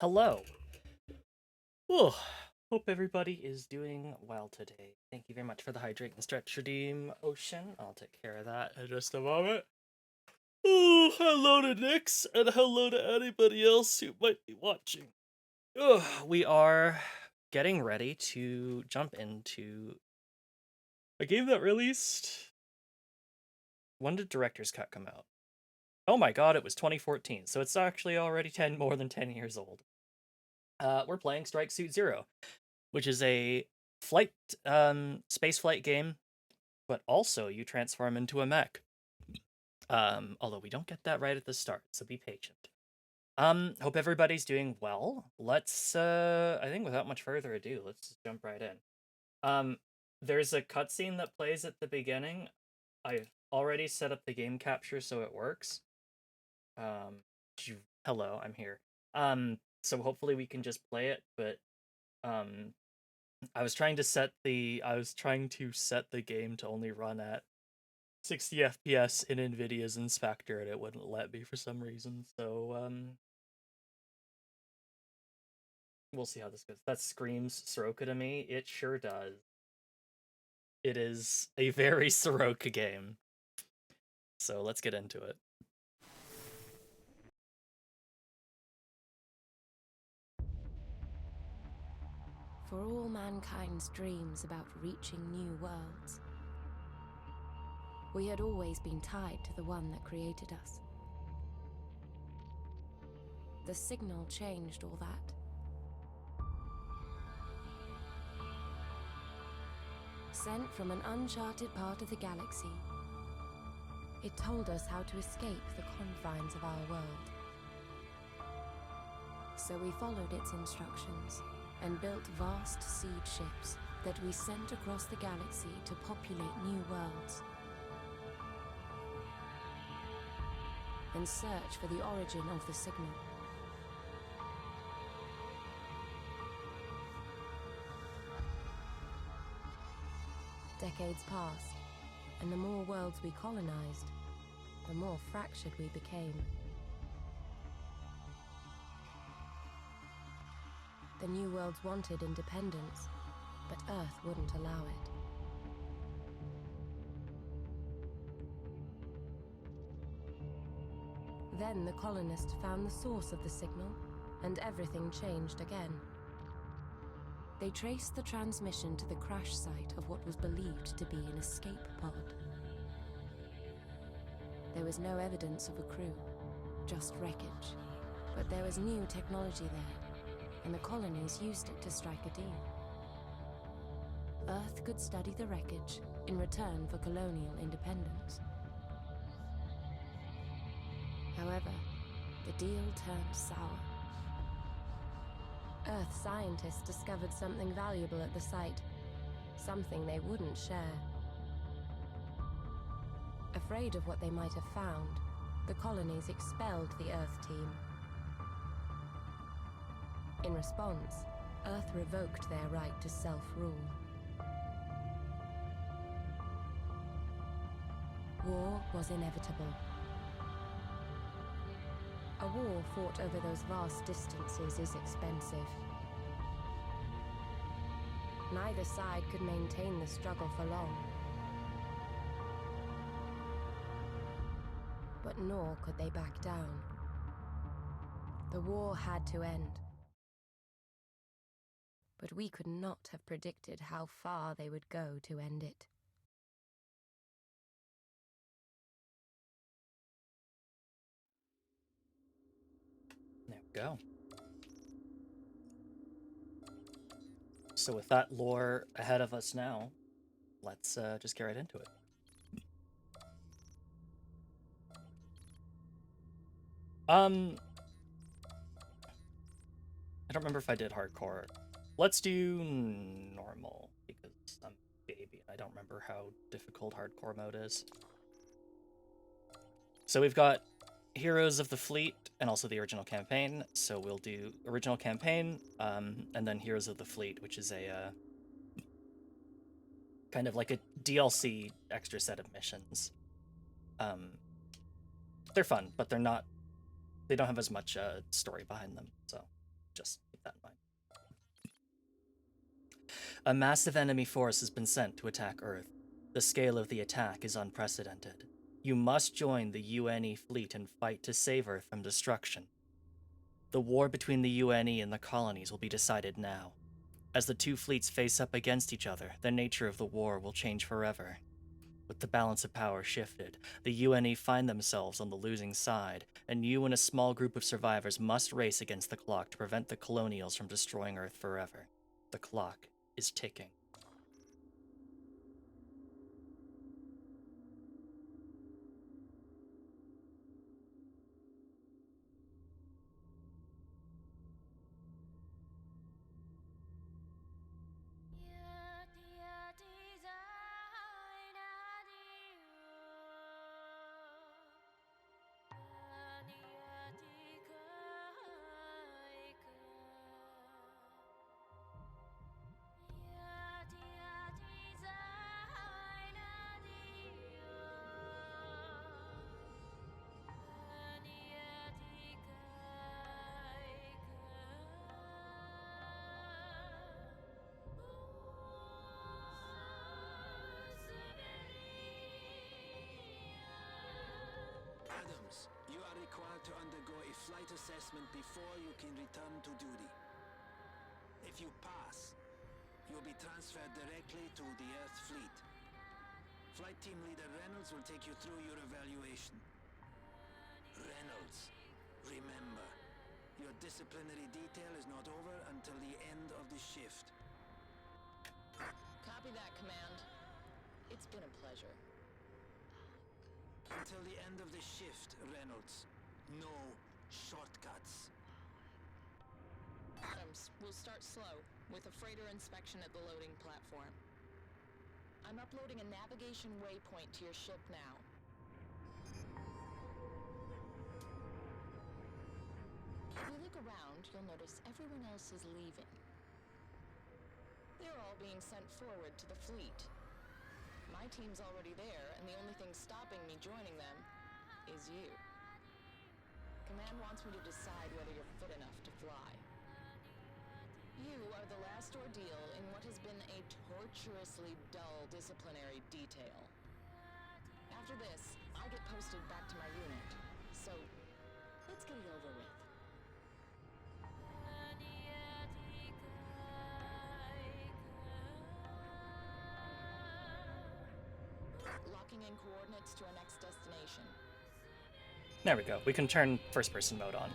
Hello. Oh, hope everybody is doing well today. Thank you very much for the hydrate and stretch redeem, Ocean. I'll take care of that in just a moment. Oh, hello to Nix, and hello to anybody else who might be watching. We are getting ready to jump into a game that released. When did Director's Cut come out? Oh my god, it was 2014, so it's actually already more than 10 years old. We're playing Strike Suit Zero, which is a space flight game, but also you transform into a mech. Although we don't get that right at the start, so be patient. Hope everybody's doing well. Let's I think without much further ado, let's just jump right in. There's a cutscene that plays at the beginning. I've already set up the game capture so it works. Um, hello, I'm here. So hopefully we can just play it, but um I was trying to set the game to only run at 60 FPS in Nvidia's inspector, and it wouldn't let me for some reason. So we'll see how this goes. That screams Soroka to me. It sure does. It is a very Soroka game. So let's get into it. For all mankind's dreams about reaching new worlds, we had always been tied to the one that created us. The signal changed all that. Sent from an uncharted part of the galaxy, it told us how to escape the confines of our world. So we followed its instructions and built vast seed ships that we sent across the galaxy to populate new worlds and search for the origin of the signal. Decades passed, and the more worlds we colonized, the more fractured we became. The new worlds wanted independence, but Earth wouldn't allow it. Then the colonists found the source of the signal, and everything changed again. They traced the transmission to the crash site of what was believed to be an escape pod. There was no evidence of a crew, just wreckage. But there was new technology there, and the colonies used it to strike a deal. Earth could study the wreckage in return for colonial independence. However, the deal turned sour. Earth scientists discovered something valuable at the site, something they wouldn't share. Afraid of what they might have found, the colonies expelled the Earth team. In response, Earth revoked their right to self-rule. War was inevitable. A war fought over those vast distances is expensive. Neither side could maintain the struggle for long. But nor could they back down. The war had to end. But we could not have predicted how far they would go to end it. There we go. So with that lore ahead of us now, let's just get right into it. I don't remember if I did hardcore. Let's do normal, because I'm a baby and I don't remember how difficult hardcore mode is. So we've got Heroes of the Fleet and also the original campaign. So we'll do original campaign, and then Heroes of the Fleet, which is a kind of like a DLC extra set of missions. They're fun, but they don't have as much story behind them. So Just keep that in mind. A massive enemy force has been sent to attack Earth. The scale of the attack is unprecedented. You must join the UNE fleet and fight to save Earth from destruction. The war between the UNE and the colonies will be decided now. As the two fleets face up against each other, the nature of the war will change forever. With the balance of power shifted, the UNE find themselves on the losing side, and you and a small group of survivors must race against the clock to prevent the colonials from destroying Earth forever. The clock is ticking. Adams, you are required to undergo a flight assessment before you can return to duty. If you pass, you'll be transferred directly to the Earth Fleet. Flight Team Leader Reynolds will take you through your evaluation. Reynolds, remember, your disciplinary detail is not over until the end of the shift. Copy that, Command. It's been a pleasure. Until the end of the shift, Reynolds. No shortcuts. Adams, we'll start slow, with a freighter inspection at the loading platform. I'm uploading a navigation waypoint to your ship now. If you look around, you'll notice everyone else is leaving. They're all being sent forward to the fleet. My team's already there, and the only thing stopping me joining them is you. Command wants me to decide whether you're fit enough to fly. You are the last ordeal in what has been a torturously dull disciplinary detail. After this, I get posted back to my unit. So, let's get it over with. Locking in coordinates to our next destination. There we go. We can turn first-person mode on.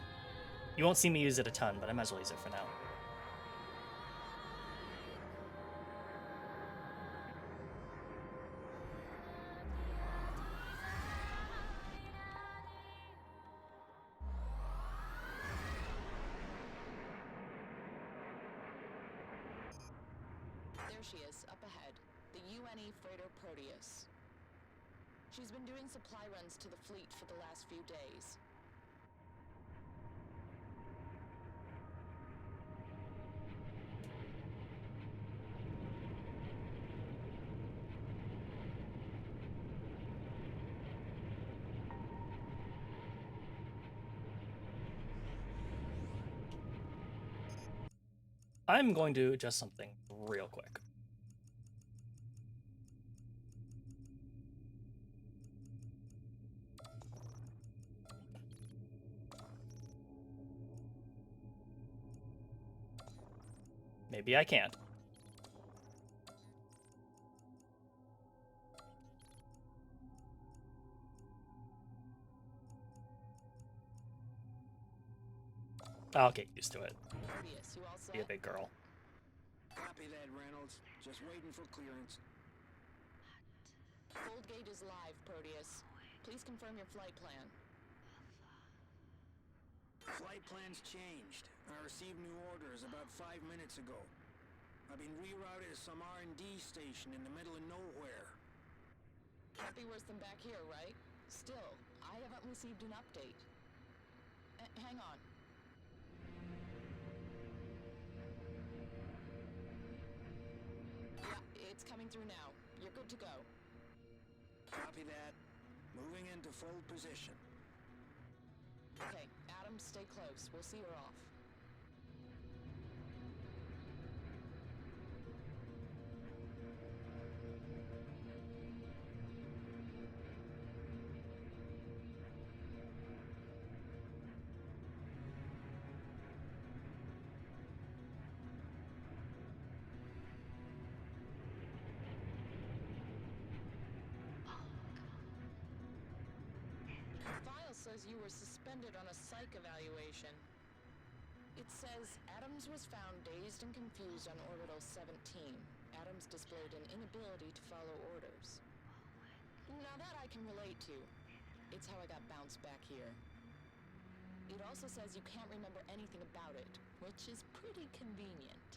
You won't see me use it a ton, but I might as well use it for now. There she is, up ahead. The UNE freighter Proteus. She's been doing supply runs to the fleet for the last few days. I'm going to adjust something real quick. Maybe I can't. I'll get used to it. Proteus, you all set? Be a big girl. Copy that, Reynolds. Just waiting for clearance. Fold gate is live, Proteus. Please confirm your flight plan. Flight plans changed. I received new orders about 5 minutes ago. I've been rerouted to some R&D station in the middle of nowhere. Can't be worse than back here, right? Still, I haven't received an update. Hang on. Yeah, it's coming through now. You're good to go. Copy that. Moving into fold position. Okay, Adams, stay close. We'll see her off. says you were suspended on a psych evaluation. It says Adams was found dazed and confused on Orbital 17. Adams displayed an inability to follow orders. Now that I can relate to. It's how I got bounced back here. It also says you can't remember anything about it, which is pretty convenient.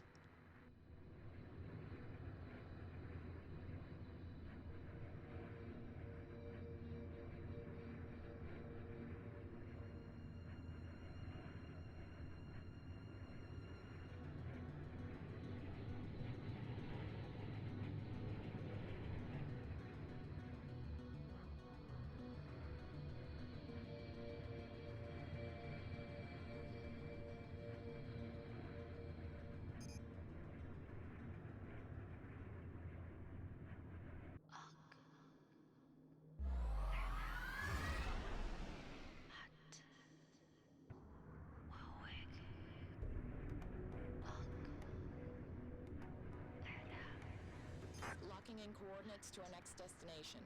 Locking in coordinates to our next destination.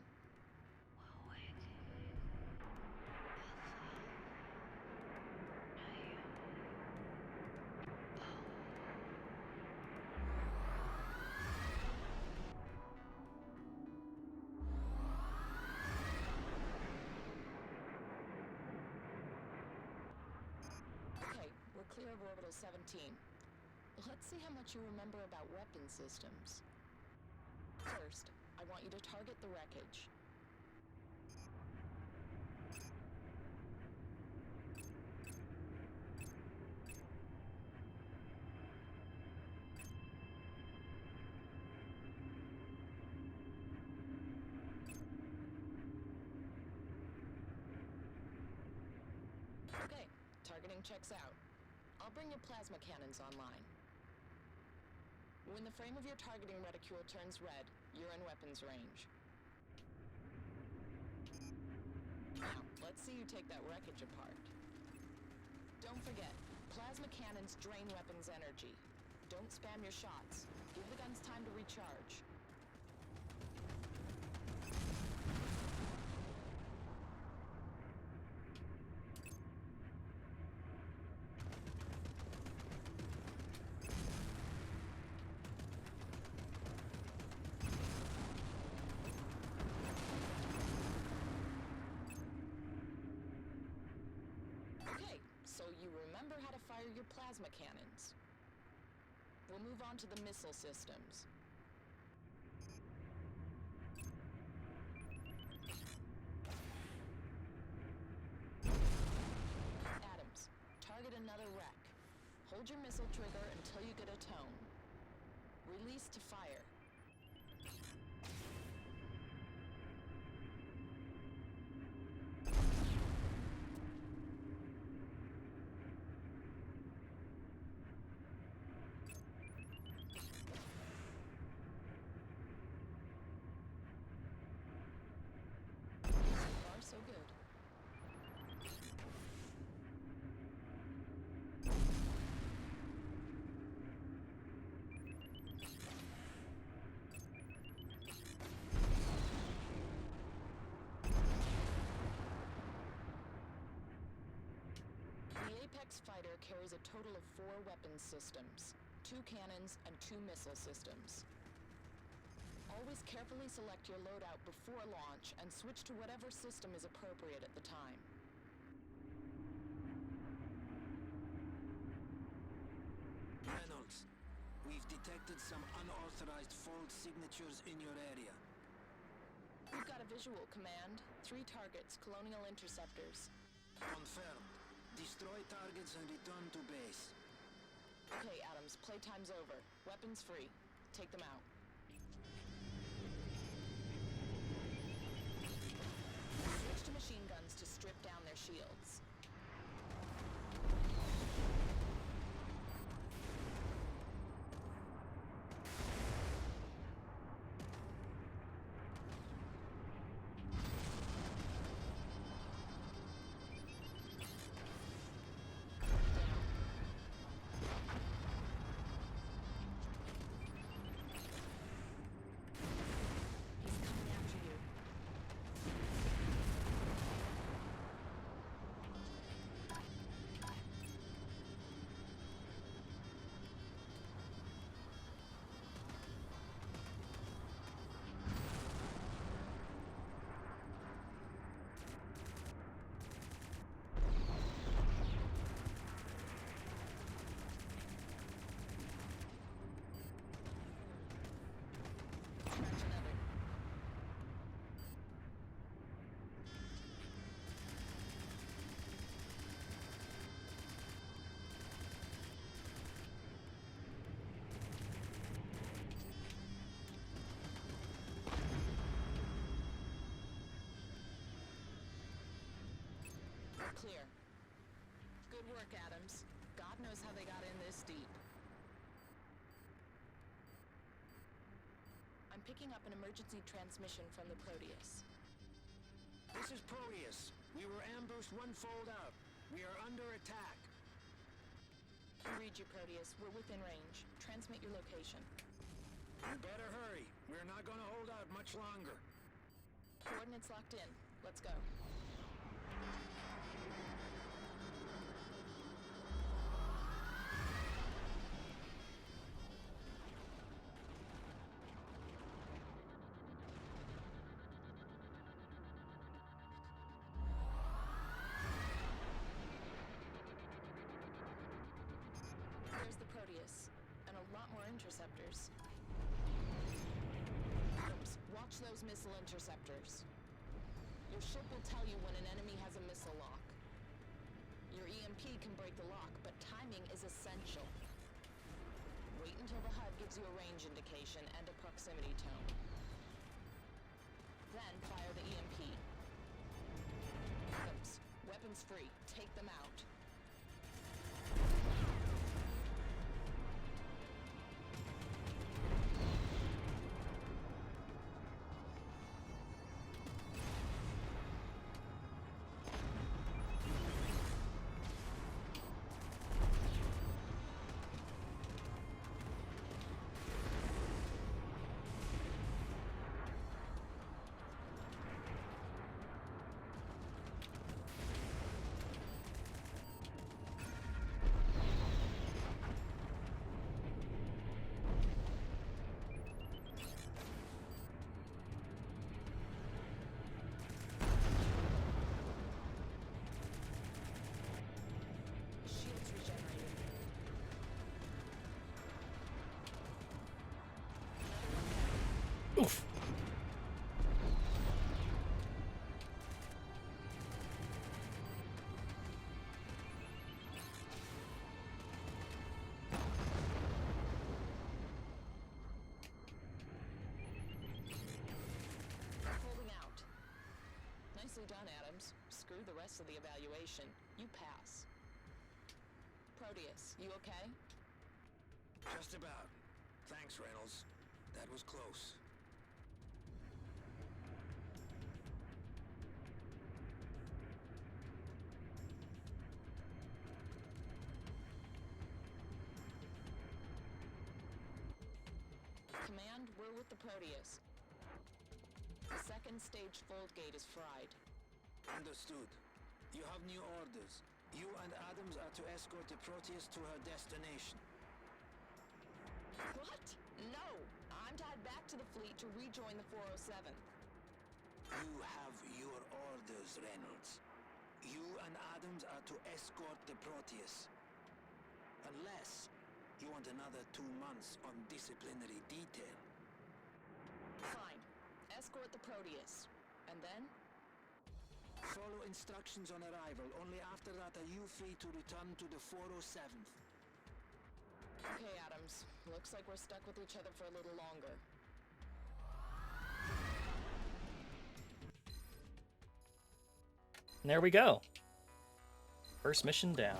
Okay, we're clear of Orbital 17. Let's see how much you remember about weapon systems. First, I want you to target the wreckage. Okay, targeting checks out. I'll bring your plasma cannons online. When the frame of your targeting reticule turns red, you're in weapons range. Now, let's see you take that wreckage apart. Don't forget, plasma cannons drain weapons energy. Don't spam your shots. Give the guns time to recharge. Okay, so you remember how to fire your plasma cannons. We'll move on to the missile systems. Adams, target another wreck. Hold your missile trigger until you get a tone. Release to fire. So good. The Apex fighter carries a total of 4 weapons systems, 2 cannons and 2 missile systems. Always carefully select your loadout before launch and switch to whatever system is appropriate at the time. Reynolds, we've detected some unauthorized fault signatures in your area. We've got a visual, Command. 3 targets, Colonial Interceptors. Confirmed. Destroy targets and return to base. Okay, Adams, playtime's over. Weapons free. Take them out. Switch to machine guns to strip down their shields. He's coming after you. Clear. Good work, Adams. God knows how they got in this deep. I'm picking up an emergency transmission from the Proteus. This is Proteus. We were ambushed one fold out. We are under attack. Read you, Proteus. We're within range. Transmit your location. You better hurry. We're not gonna hold out much longer. Coordinates locked in. Let's go. There's the Proteus, and a lot more interceptors. Adams, watch those missile interceptors. Your ship will tell you when an enemy has a missile lock. Your EMP can break the lock, but timing is essential. Wait until the HUD gives you a range indication and a proximity tone. Then fire the EMP. Adams, weapons free. Take them out. Shields regenerated. Oof. Holding out. Nicely done, Adams. Screw the rest of the evaluation. You pass. Proteus, you okay? Just about. Thanks, Reynolds. That was close. Command, we're with the Proteus. The second stage fold gate is fried. Understood. You have new orders. You and Adams are to escort the Proteus to her destination. What? No! I'm tied back to the fleet to rejoin the 407. You have your orders, Reynolds. You and Adams are to escort the Proteus. Unless you want another 2 months on disciplinary detail. Fine. Escort the Proteus. And then? Follow instructions on arrival. Only after that are you free to return to the 407th. Okay, Adams. Looks like we're stuck with each other for a little longer. And there we go. First mission down.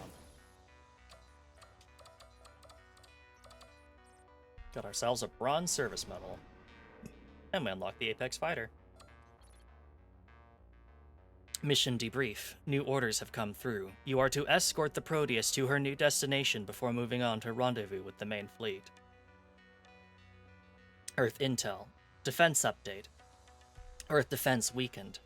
Got ourselves a bronze service medal. And we unlocked the Apex Fighter. Mission debrief. New orders have come through. You are to escort the Proteus to her new destination before moving on to rendezvous with the main fleet. Earth Intel. Defense update. Earth defense weakened.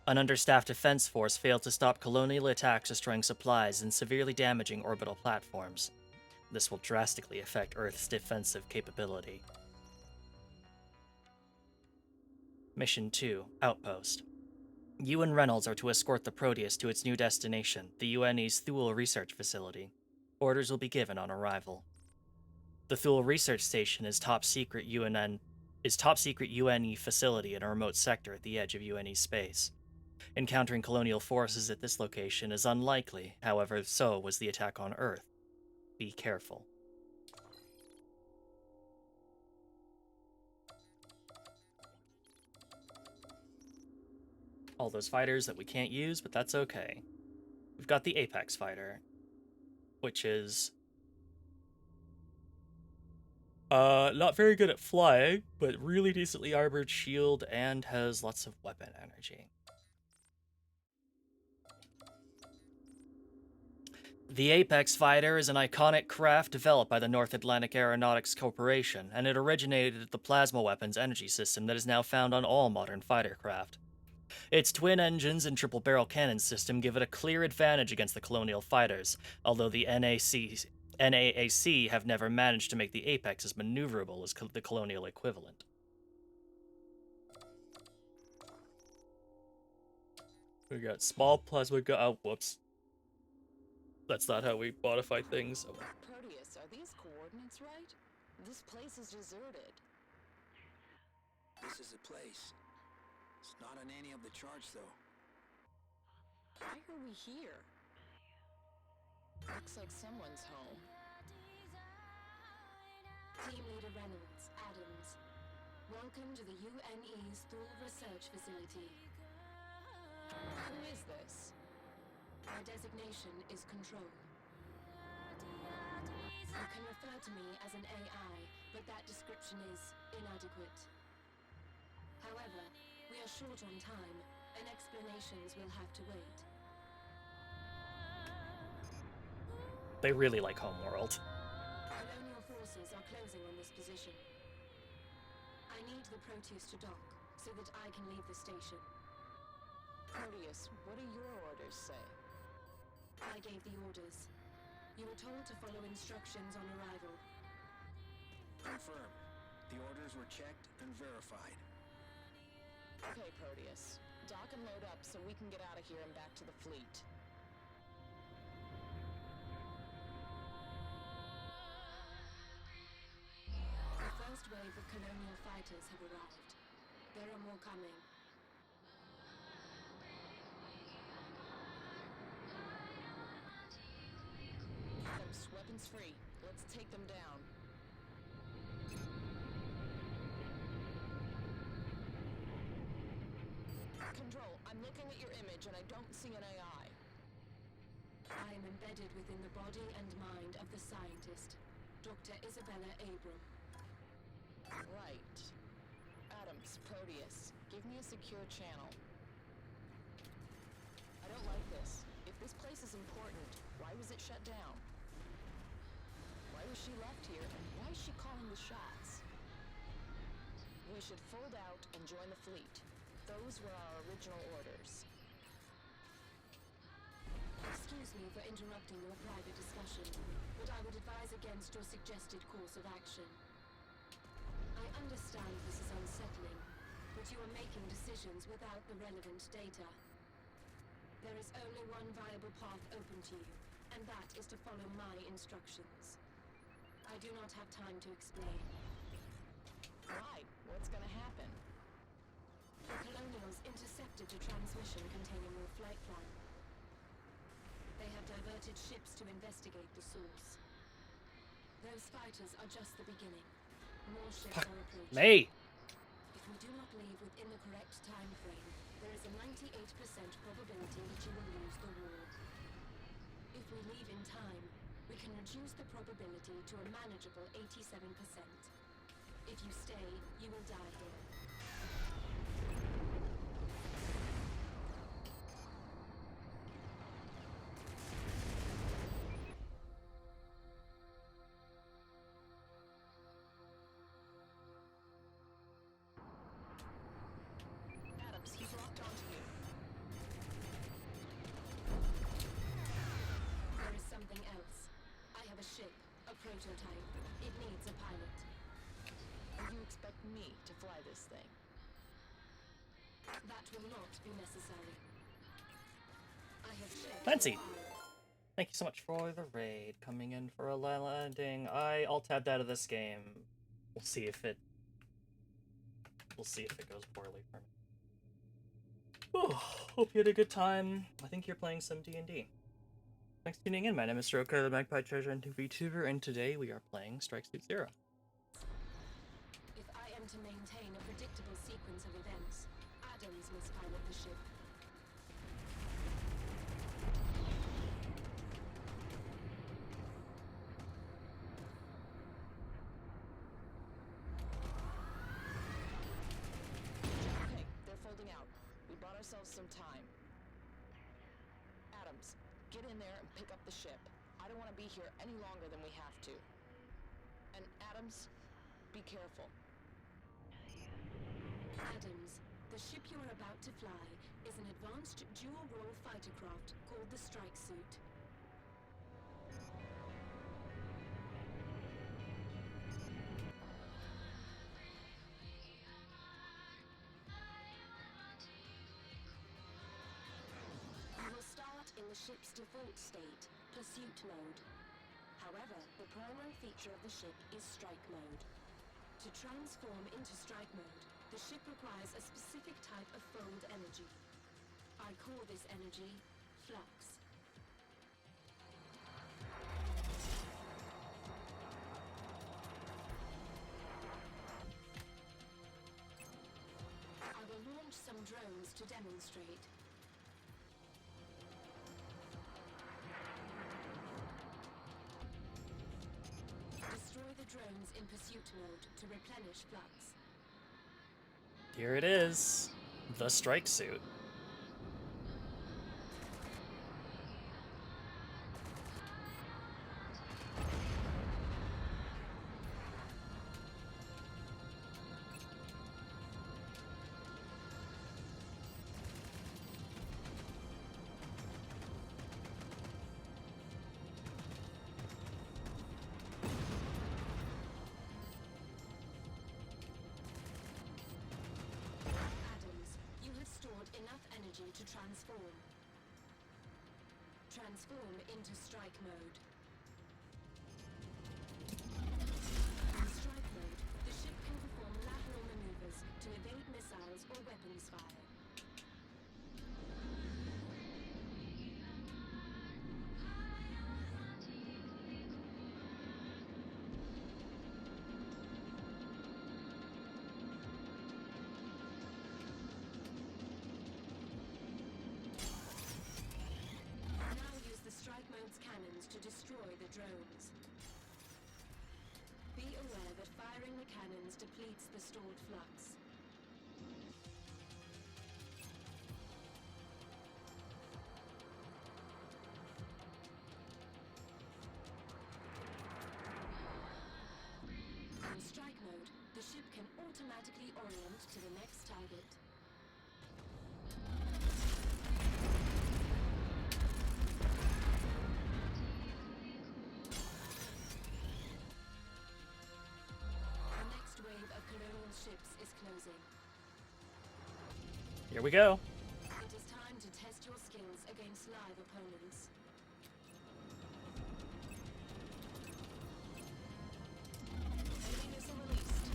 An understaffed defense force failed to stop colonial attacks destroying supplies and severely damaging orbital platforms. This will drastically affect Earth's defensive capability. Mission 2. Outpost. You and Reynolds are to escort the Proteus to its new destination, the UNE's Thule Research Facility. Orders will be given on arrival. The Thule Research Station is top secret UNE facility in a remote sector at the edge of UNE space. Encountering colonial forces at this location is unlikely, however, so was the attack on Earth. Be careful. All those fighters that we can't use, but that's okay. we've got the Apex Fighter, which is not very good at flying, but really decently armored shield and has lots of weapon energy. The Apex Fighter is an iconic craft developed by the North Atlantic Aeronautics Corporation, and it originated at the plasma weapons energy system that is now found on all modern fighter craft. Its twin engines and triple barrel cannon system give it a clear advantage against the colonial fighters, although the NAAC have never managed to make the Apex as maneuverable as the colonial equivalent. We got small plasma oh, whoops. That's not how we modify things. Proteus, are these coordinates right? This place is deserted. This is a place. It's not on any of the charts, though. Why are we here? Looks like someone's home. Team Leader Reynolds, Adams. Welcome to the UNE's Thor Research Facility. Who is this? My designation is Control. You can refer to me as an AI, but that description is inadequate. However, we are short on time, and explanations will have to wait. They really like Homeworld. Colonial forces are closing on this position. I need the Proteus to dock, so that I can leave the station. Proteus, what do your orders say? I gave the orders. You were told to follow instructions on arrival. Confirmed. The orders were checked and verified. Okay, Proteus. Dock and load up so we can get out of here and back to the fleet. The first wave of colonial fighters have arrived. There are more coming. Adams, weapons free. Let's take them down. Control, I'm looking at your image and I don't see an AI. I am embedded within the body and mind of the scientist, Dr. Isabella Abram. Right. Adams, Proteus, give me a secure channel. I don't like this. If this place is important, why was it shut down? Why was she left here, and why is she calling the shots? We should fold out and join the fleet. Those were our original orders. Excuse me for interrupting your private discussion, but I would advise against your suggested course of action. I understand this is unsettling, but you are making decisions without the relevant data. There is only one viable path open to you, and that is to follow my instructions. I do not have time to explain. Why? What's gonna happen? The Colonials intercepted a transmission containing your flight plan. They have diverted ships to investigate the source. Those fighters are just the beginning. More ships are approaching. May! If we do not leave within the correct time frame, there is a 98% probability that you will lose the war. If we leave in time, we can reduce the probability to a manageable 87%. If you stay, you will die here. Adams, he's locked onto you. There is something else. I have a ship, a prototype. It needs a pilot. And you expect me to fly this thing? That will not be necessary. I have shipped Fancy. a pilot. Thank you so much for the raid. Coming in for a landing. I alt-tabbed out of this game. We'll see if it goes poorly for me. Whew, hope you had a good time. I think you're playing some D&D. Thanks for tuning in. My name is Stroker, the Magpie Treasure Hunting VTuber, and today we are playing Strike Suit Zero. If I am to maintain a predictable sequence of events, Adams must pilot the ship. holding out. We bought ourselves some time. Adams, get in there and pick up the ship. I don't want to be here any longer than we have to. And Adams, be careful. Adams, the ship you are about to fly is an advanced dual-role fighter craft called the Strike Suit. You will start in the ship's default state, Pursuit Mode. However, the primary feature of the ship is Strike Mode. To transform into Strike Mode, the ship requires a specific type of fold energy. I call this energy flux. I will launch some drones to demonstrate. Destroy the drones in pursuit mode to replenish flux. Here it is. The strike suit. To transform. Transform into strike mode. In strike mode, the ship can perform lateral maneuvers to evade missiles or weapons fire. Strike mode's cannons to destroy the drones. Be aware that firing the cannons depletes the stored flux. In strike mode, the ship can automatically orient to the next target. Ships is closing. Here we go. It is time to test your skills against live opponents. Enemy missile released.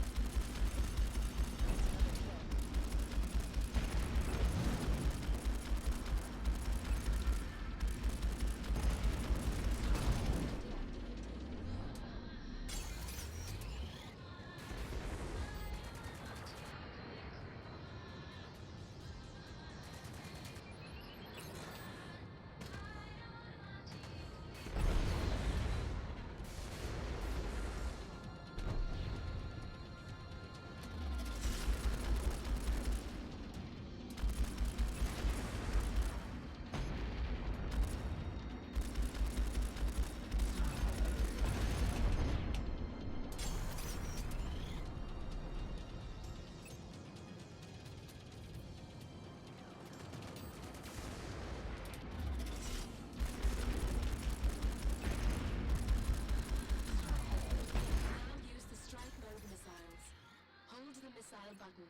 Button.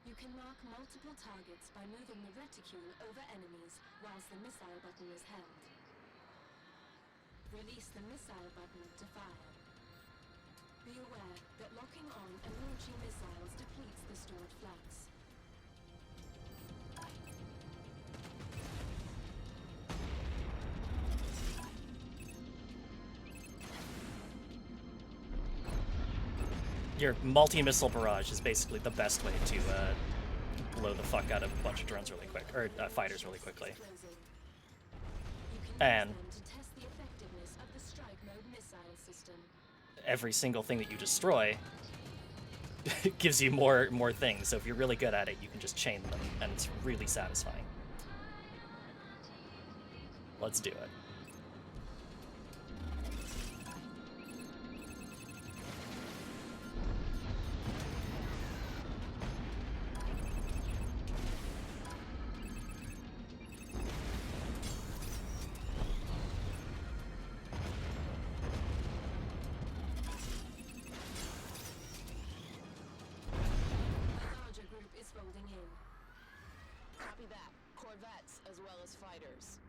You can mark multiple targets by moving the reticule over enemies whilst the missile button is held. Release the missile button to fire. Be aware that locking on and launching missiles depletes the stored flux. Your multi-missile barrage is basically the best way to blow the fuck out of a bunch of drones really quick, or fighters really quickly. And every single thing that you destroy gives you more things. So if you're really good at it, you can just chain them, and it's really satisfying. Let's do it. Copy that. Corvettes as well as fighters.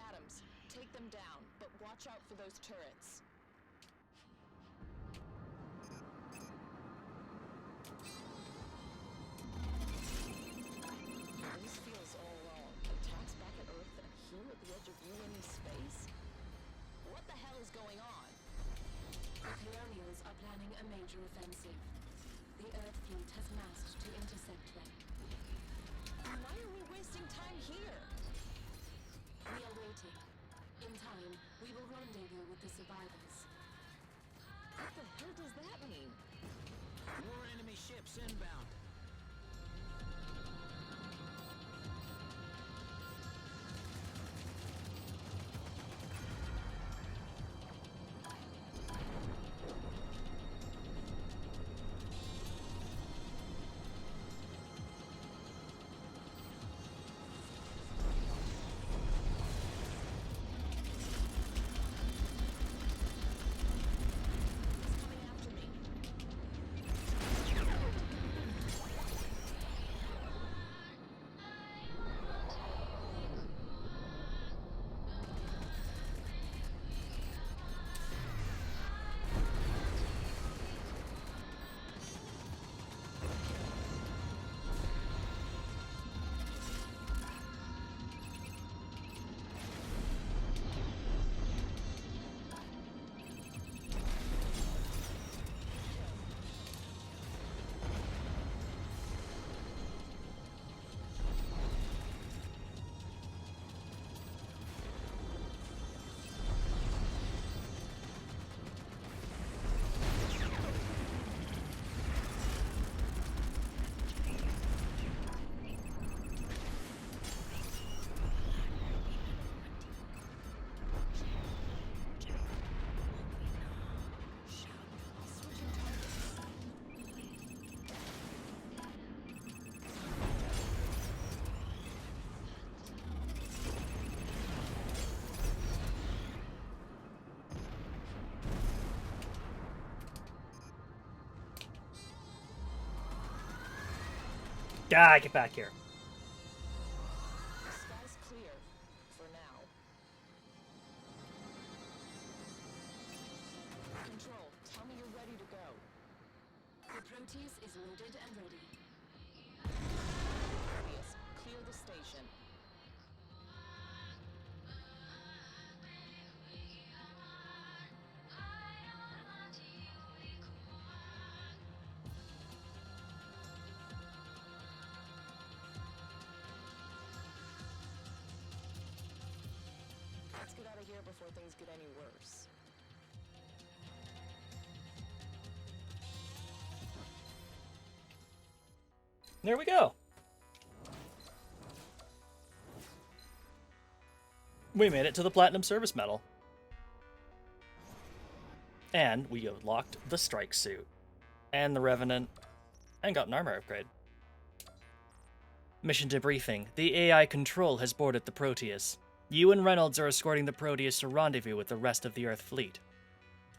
Adams, take them down, but watch out for those turrets. This feels all wrong. Attacks back at Earth and here at the edge of UNE space? What the hell is going on? The Colonials are planning a major offensive. The Earth fleet has massed to intercept them. Why are we wasting time here? We are waiting. In time, we will rendezvous with the survivors. What the hell does that mean? More enemy ships inbound. It's coming after me. Switching targets. Ah, get back here. The sky's clear. For now. Control, tell me you're ready to go. The Proteus is loaded and ready. Proteus, clear the station. Let's get out of here before things get any worse. There we go. We made it to the Platinum Service Medal. And we unlocked the Strike Suit. And the Revenant. And got an armor upgrade. Mission debriefing. The AI Control has boarded the Proteus. You and Reynolds are escorting the Proteus to rendezvous with the rest of the Earth fleet.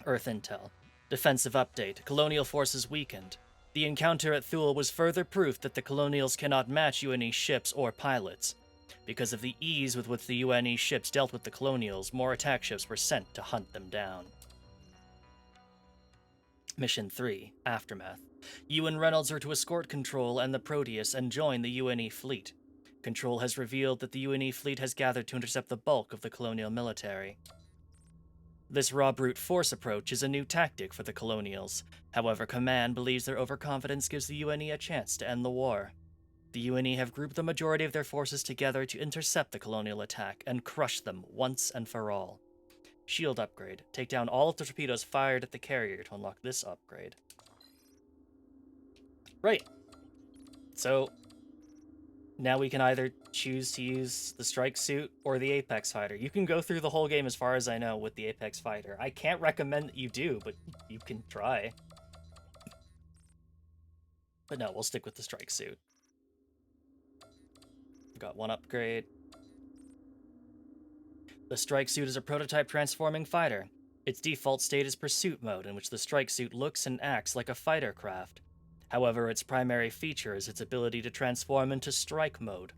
Earth Intel. Defensive update. Colonial forces weakened. The encounter at Thule was further proof that the Colonials cannot match UNE ships or pilots. Because of the ease with which the UNE ships dealt with the Colonials, more attack ships were sent to hunt them down. Mission 3. Aftermath. You and Reynolds are to escort Control and the Proteus and join the UNE fleet. Control has revealed that the UNE fleet has gathered to intercept the bulk of the Colonial military. This raw brute force approach is a new tactic for the Colonials. However, Command believes their overconfidence gives the UNE a chance to end the war. The UNE have grouped the majority of their forces together to intercept the Colonial attack and crush them once and for all. Shield upgrade. Take down all of the torpedoes fired at the carrier to unlock this upgrade. Right. So now we can either choose to use the strike suit or the Apex fighter. You can go through the whole game, as far as I know, with the Apex fighter. I can't recommend that you do, but you can try. But no, we'll stick with the strike suit. Got one upgrade. The strike suit is a prototype transforming fighter. Its default state is pursuit mode, in which the strike suit looks and acts like a fighter craft. However, its primary feature is its ability to transform into strike mode.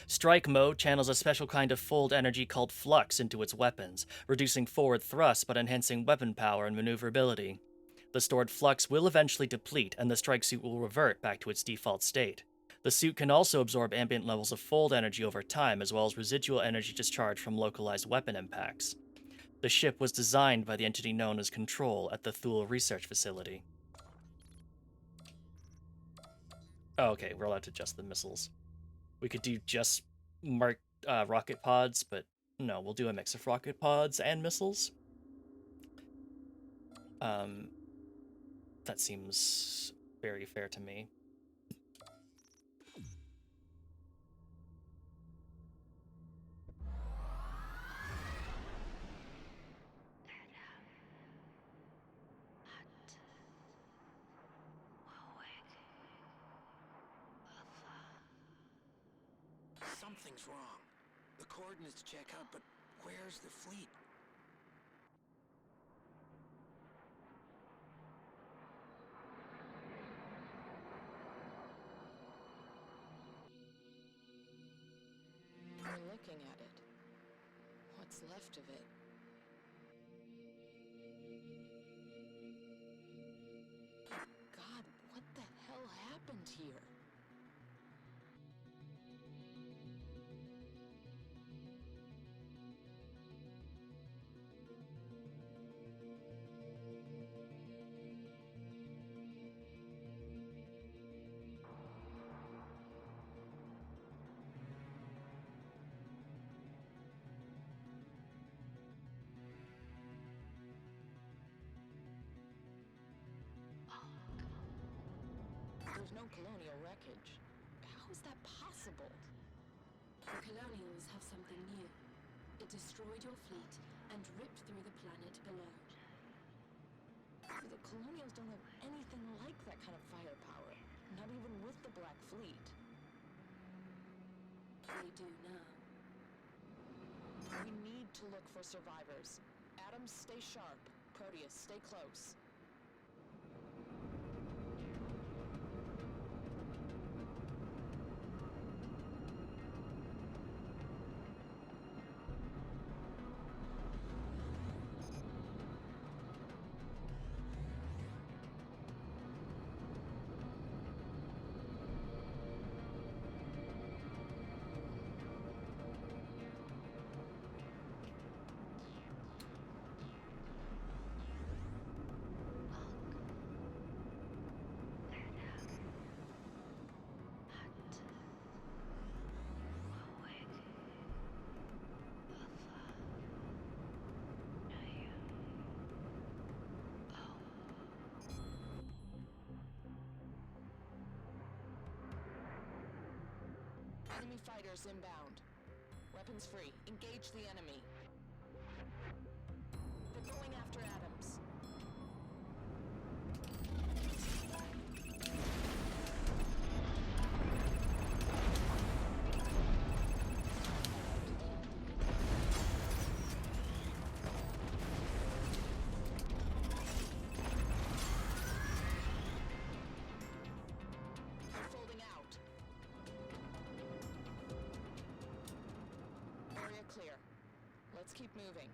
Strike mode channels a special kind of fold energy called flux into its weapons, reducing forward thrust but enhancing weapon power and maneuverability. The stored flux will eventually deplete, and the strike suit will revert back to its default state. The suit can also absorb ambient levels of fold energy over time, as well as residual energy discharge from localized weapon impacts. The ship was designed by the entity known as Control at the Thule Research Facility. Oh, okay, we're allowed to adjust the missiles. We could do just rocket pods, but no, we'll do a mix of rocket pods and missiles. That seems very fair to me. Something's wrong. The coordinates check out, but where's the fleet? We're looking at it. What's left of it? God, what the hell happened here? There's no colonial wreckage. How is that possible? The colonials have something new. It destroyed your fleet and ripped through the planet below. The colonials don't have anything like that kind of firepower. Not even with the Black Fleet. They do now. We need to look for survivors. Adams, stay sharp. Proteus, stay close. Enemy fighters inbound. Weapons free. Engage the enemy. They're going after Adams. They're folding out. Area clear. Let's keep moving.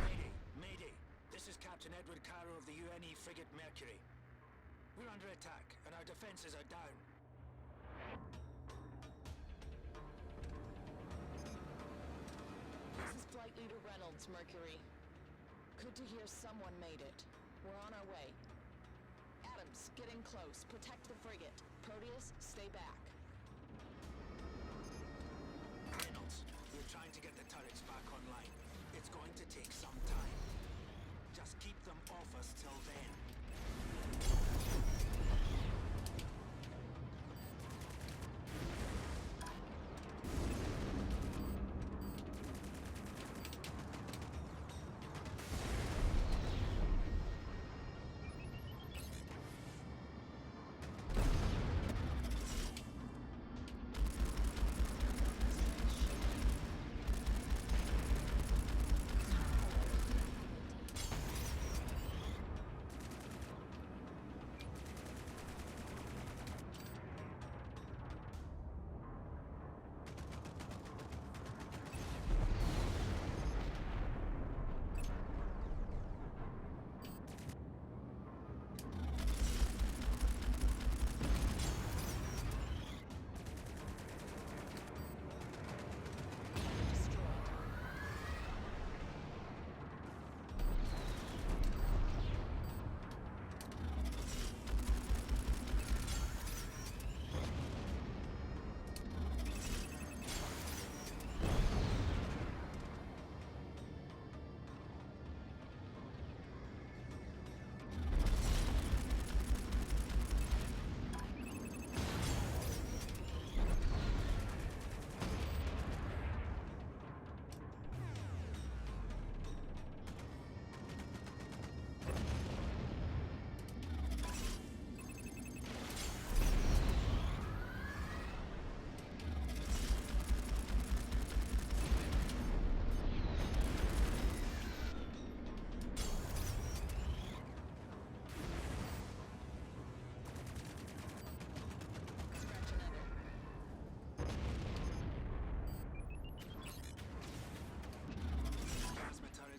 Mayday! Mayday! This is Captain Edward Carroll of the UNE frigate Mercury. We're under attack, and our defenses are down. This is Flight Leader Reynolds, Mercury. Good to hear someone made it. We're on our way. Adams, get in close. Protect the frigate. Proteus, stay back. Reynolds, we're trying to get the turrets back online. It's going to take some time. Just keep them off us till then.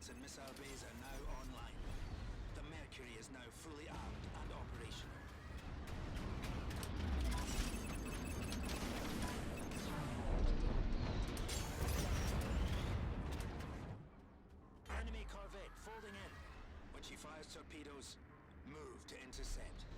And missile bays are now online. The Mercury is now fully armed and operational. Enemy corvette folding in. When she fires torpedoes, move to intercept.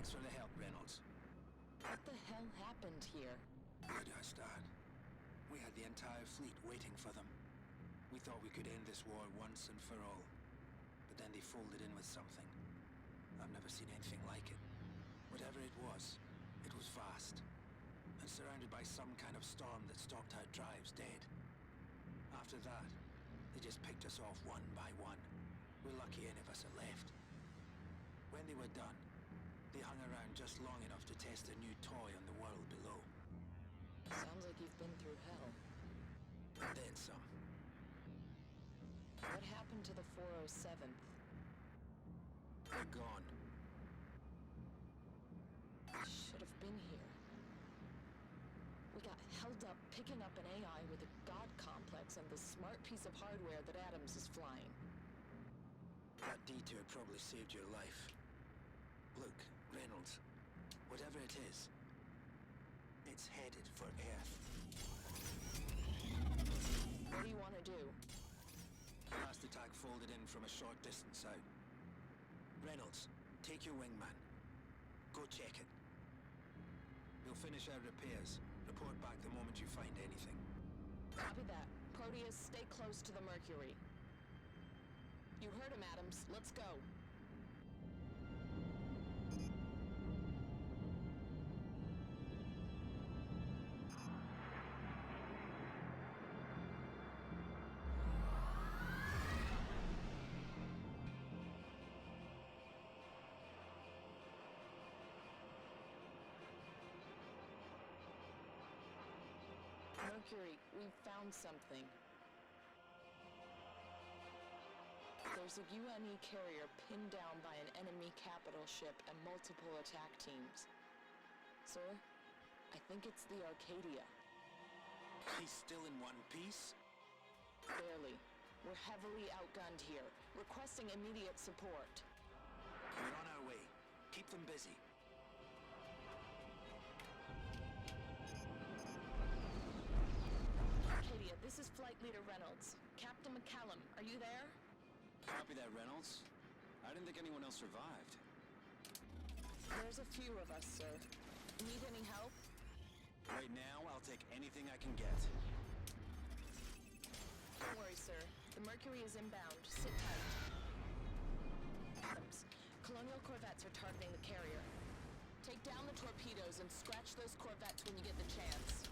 Thanks for the help, Reynolds. What the hell happened here? Where do I start? We had the entire fleet waiting for them. We thought we could end this war once and for all. But then they folded in with something. I've never seen anything like it. Whatever it was vast. And surrounded by some kind of storm that stopped our drives dead. After that, they just picked us off one by one. We're lucky any of us are left. When they were done, they hung around just long enough to test a new toy on the world below. Sounds like you've been through hell. And then some. What happened to the 407th? They're gone. Should have been here. We got held up picking up an AI with a god complex and the smart piece of hardware that Adams is flying. That detour probably saved your life. Look, Reynolds, whatever it is, it's headed for Earth. What do you want to do? The last attack folded in from a short distance out. Reynolds, take your wingman. Go check it. We'll finish our repairs. Report back the moment you find anything. Copy that. Proteus, stay close to the Mercury. You heard him, Adams. Let's go. Mercury, we found something. There's a UNE carrier pinned down by an enemy capital ship and multiple attack teams. Sir, I think it's the Arcadia. He's still in one piece? Barely. We're heavily outgunned here, requesting immediate support. We're on our way. Keep them busy. Arcadia, this is Flight Leader Reynolds. Captain McCallum, are you there? Copy that, Reynolds. I didn't think anyone else survived. There's a few of us, sir. Need any help? Right now, I'll take anything I can get. Don't worry, sir. The Mercury is inbound. Sit tight. Adams, Colonial corvettes are targeting the carrier. Take down the torpedoes and scratch those corvettes when you get the chance.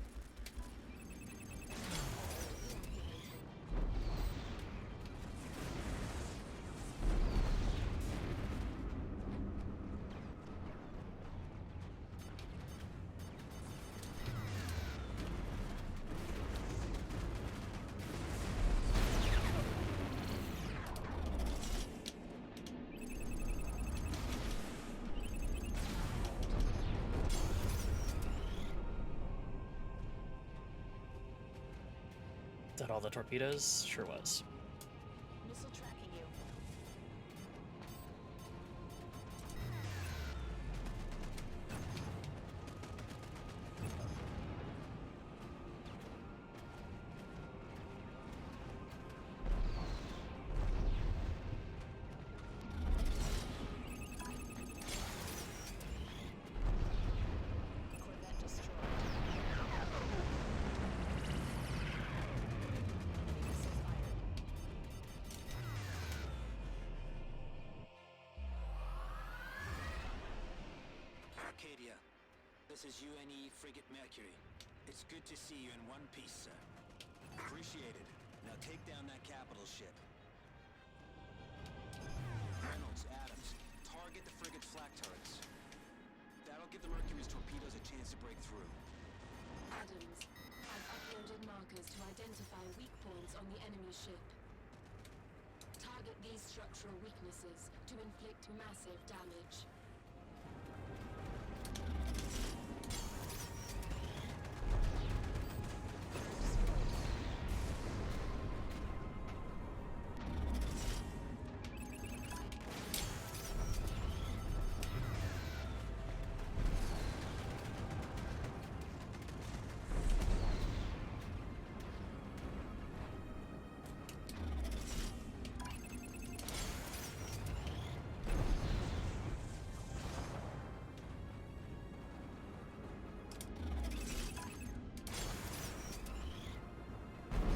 Is that all the torpedoes? Sure was. Missile tracking you. Corvette destroyed. Missile fired. Arcadia, this is UNE Frigate Mercury. It's good to see you in one piece, sir. Appreciated. Now take down that capital ship. Reynolds, Adams, target the frigate's flak turrets. That'll give the Mercury's torpedoes a chance to break through. Adams, I've uploaded markers to identify weak points on the enemy ship. Target these structural weaknesses to inflict massive damage.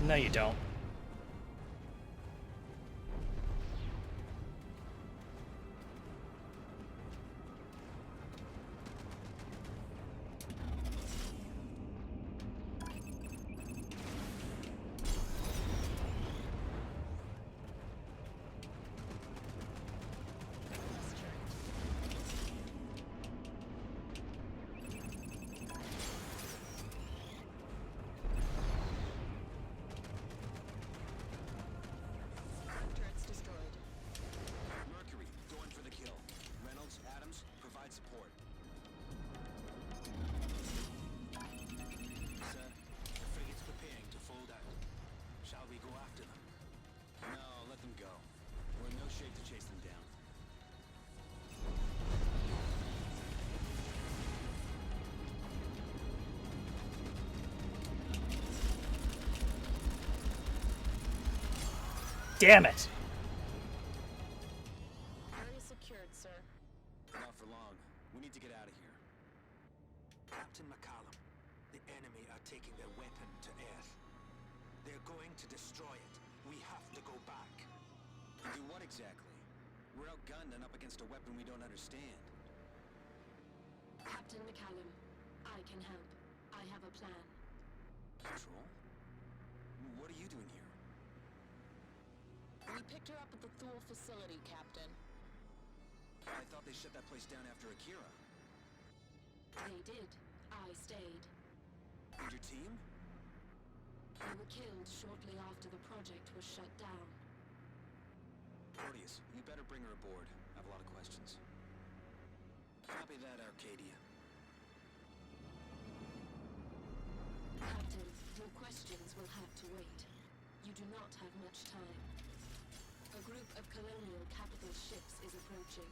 No, you don't. Turrets destroyed. Mercury, going for the kill. Reynolds, Adams, provide support. Sir, the frigate's preparing to fold out. Shall we go after them? No, let them go. We're in no shape to chase them down. Damn it! Area secured, sir. Not for long. We need to get out to destroy it. We have to go back. Do what exactly? We're outgunned and up against a weapon we don't understand. Captain McCallum, I can help. I have a plan. Control? What are you doing here? We picked her up at the Thule facility, Captain. I thought they shut that place down after Akira. They did. I stayed. And your team? They were killed shortly after the project was shut down. Porteous, you better bring her aboard. I have a lot of questions. Copy that, Arcadia. Captain, your questions will have to wait. You do not have much time. A group of colonial capital ships is approaching.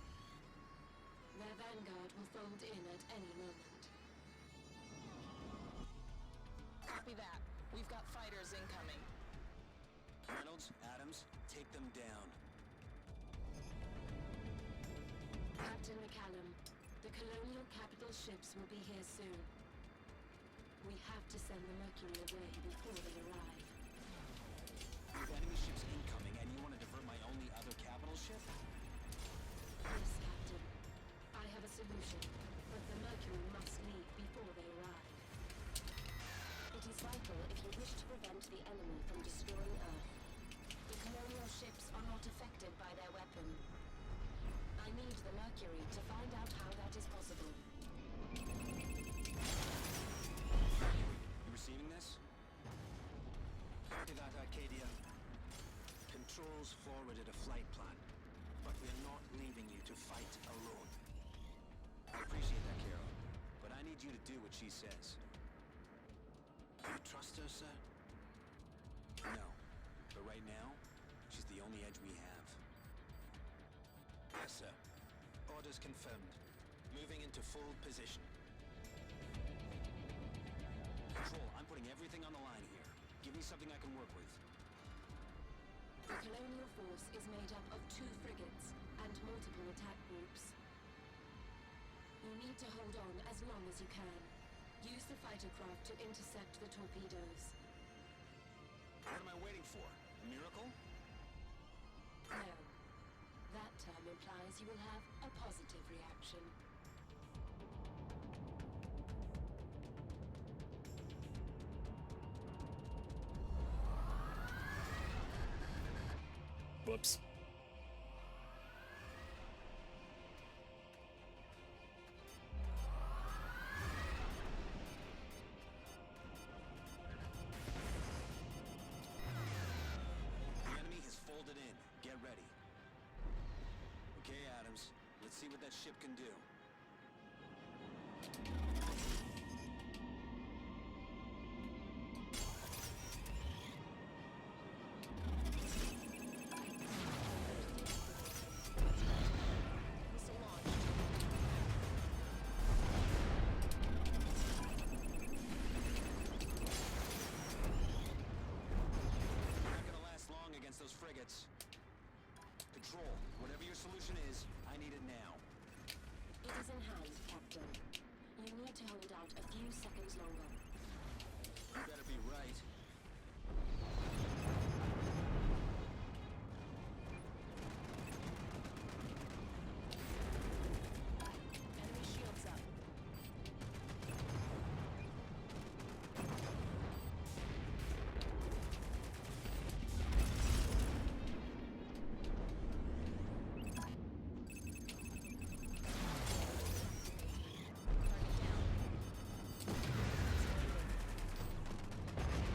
Their vanguard will fold in at any moment. Copy that. We've got fighters incoming. Reynolds, Adams, take them down. Captain McCallum, the colonial capital ships will be here soon. We have to send the Mercury away before they arrive. With enemy ships incoming, and you want to divert my only other capital ship? Yes, Captain. I have a solution, but the Mercury must leave before they arrive. It is vital if you wish to prevent the enemy from destroying Earth. The colonial ships are not affected by their weapon. I need the Mercury to find out how that is possible. You receiving this? Copy that, Arcadia. Controls forwarded a flight plan, but we're not leaving you to fight alone. I appreciate that, Carol, but I need you to do what she says. You trust her, sir? No, but right now, she's the only edge we have. Yes, sir. Orders confirmed. Moving into full position. Control, I'm putting everything on the line here. Give me something I can work with. The colonial force is made up of 2 frigates and multiple attack groups. You need to hold on as long as you can. Use the fighter craft to intercept the torpedoes. What am I waiting for? A miracle? No. That term implies you will have a positive reaction. Whoops. The enemy has folded in. Get ready. Okay, Adams. Let's see what that ship can do. Missile launched. We're not gonna last long against those frigates. Control, whatever your solution is, I need it now. It is in hand, Captain. You need to hold out a few seconds longer. You better be right. Enemy shields up. Target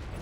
down.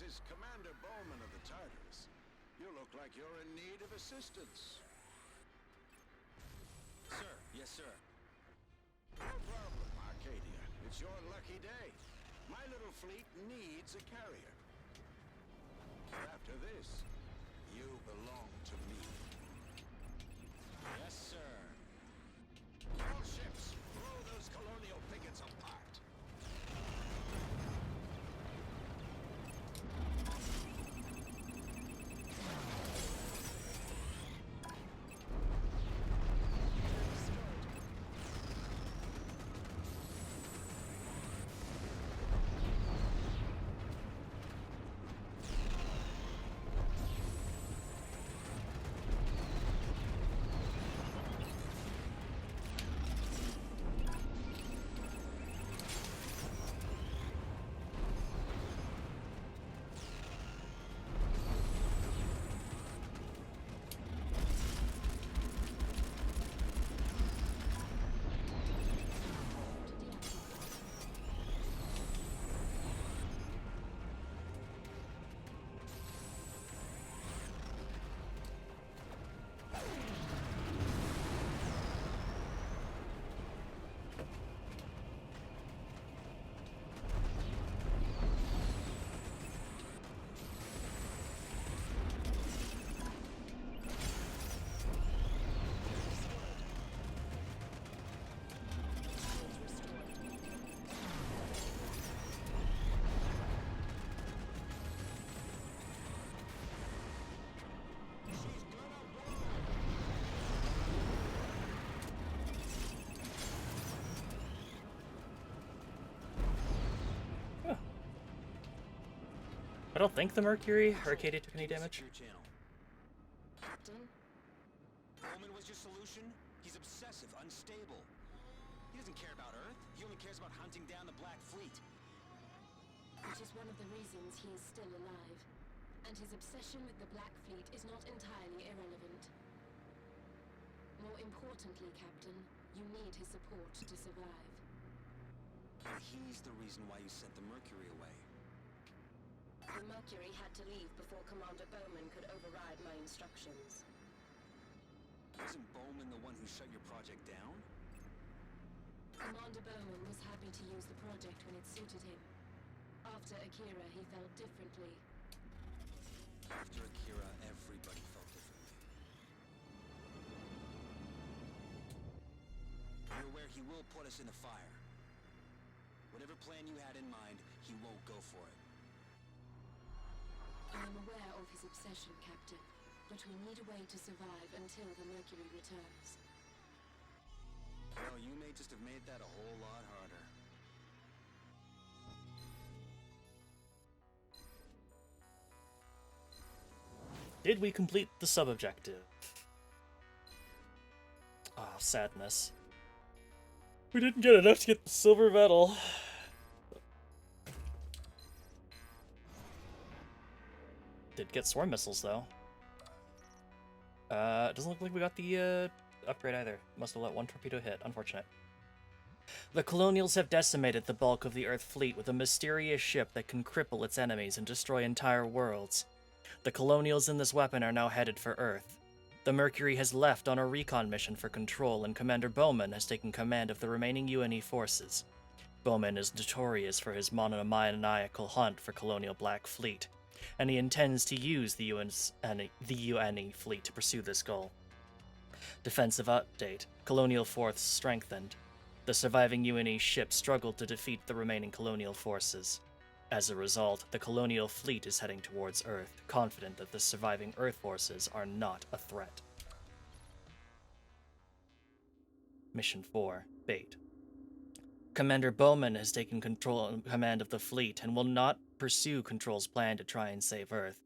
This is Commander Bowman of the Tartars. You look like you're in need of assistance. Sir, yes, sir. No problem, Arcadia. It's your lucky day. My little fleet needs a carrier. After this, you belong to me. Yes, sir. All ships, blow those colonial pickets apart. I don't think the Mercury Arcadia took any damage. Secure channel. Captain, Bowman was your solution? He's obsessive, unstable. He doesn't care about Earth. He only cares about hunting down the Black Fleet. which is one of the reasons he is still alive. And his obsession with the Black Fleet is not entirely irrelevant. More importantly, Captain, you need his support to survive. But he's the reason why you sent the Mercury away. The Mercury had to leave before Commander Bowman could override my instructions. Wasn't Bowman the one who shut your project down? Commander Bowman was happy to use the project when it suited him. After Akira, he felt differently. After Akira, everybody felt differently. You're aware he will put us in the fire. Whatever plan you had in mind, he won't go for it. I am aware of his obsession, Captain, but we need a way to survive until the Mercury returns. Well, you may just have made that a whole lot harder. Did we complete the sub-objective? Ah, sadness. We didn't get enough to get the silver medal. Did get swarm missiles, though. Doesn't look like we got the, upgrade either. Must have let one torpedo hit. Unfortunate. The Colonials have decimated the bulk of the Earth fleet with a mysterious ship that can cripple its enemies and destroy entire worlds. The Colonials in this weapon are now headed for Earth. The Mercury has left on a recon mission for Control, and Commander Bowman has taken command of the remaining UNE forces. Bowman is notorious for his monomaniacal hunt for Colonial Black Fleet, and he intends to use the UNE fleet to pursue this goal. Defensive update. Colonial force strengthened. The surviving UNE ship struggled to defeat the remaining Colonial forces. As a result, the Colonial fleet is heading towards Earth, confident that the surviving Earth forces are not a threat. Mission 4. Bait. Commander Bowman has taken command of the fleet and will not pursue Control's plan to try and save Earth.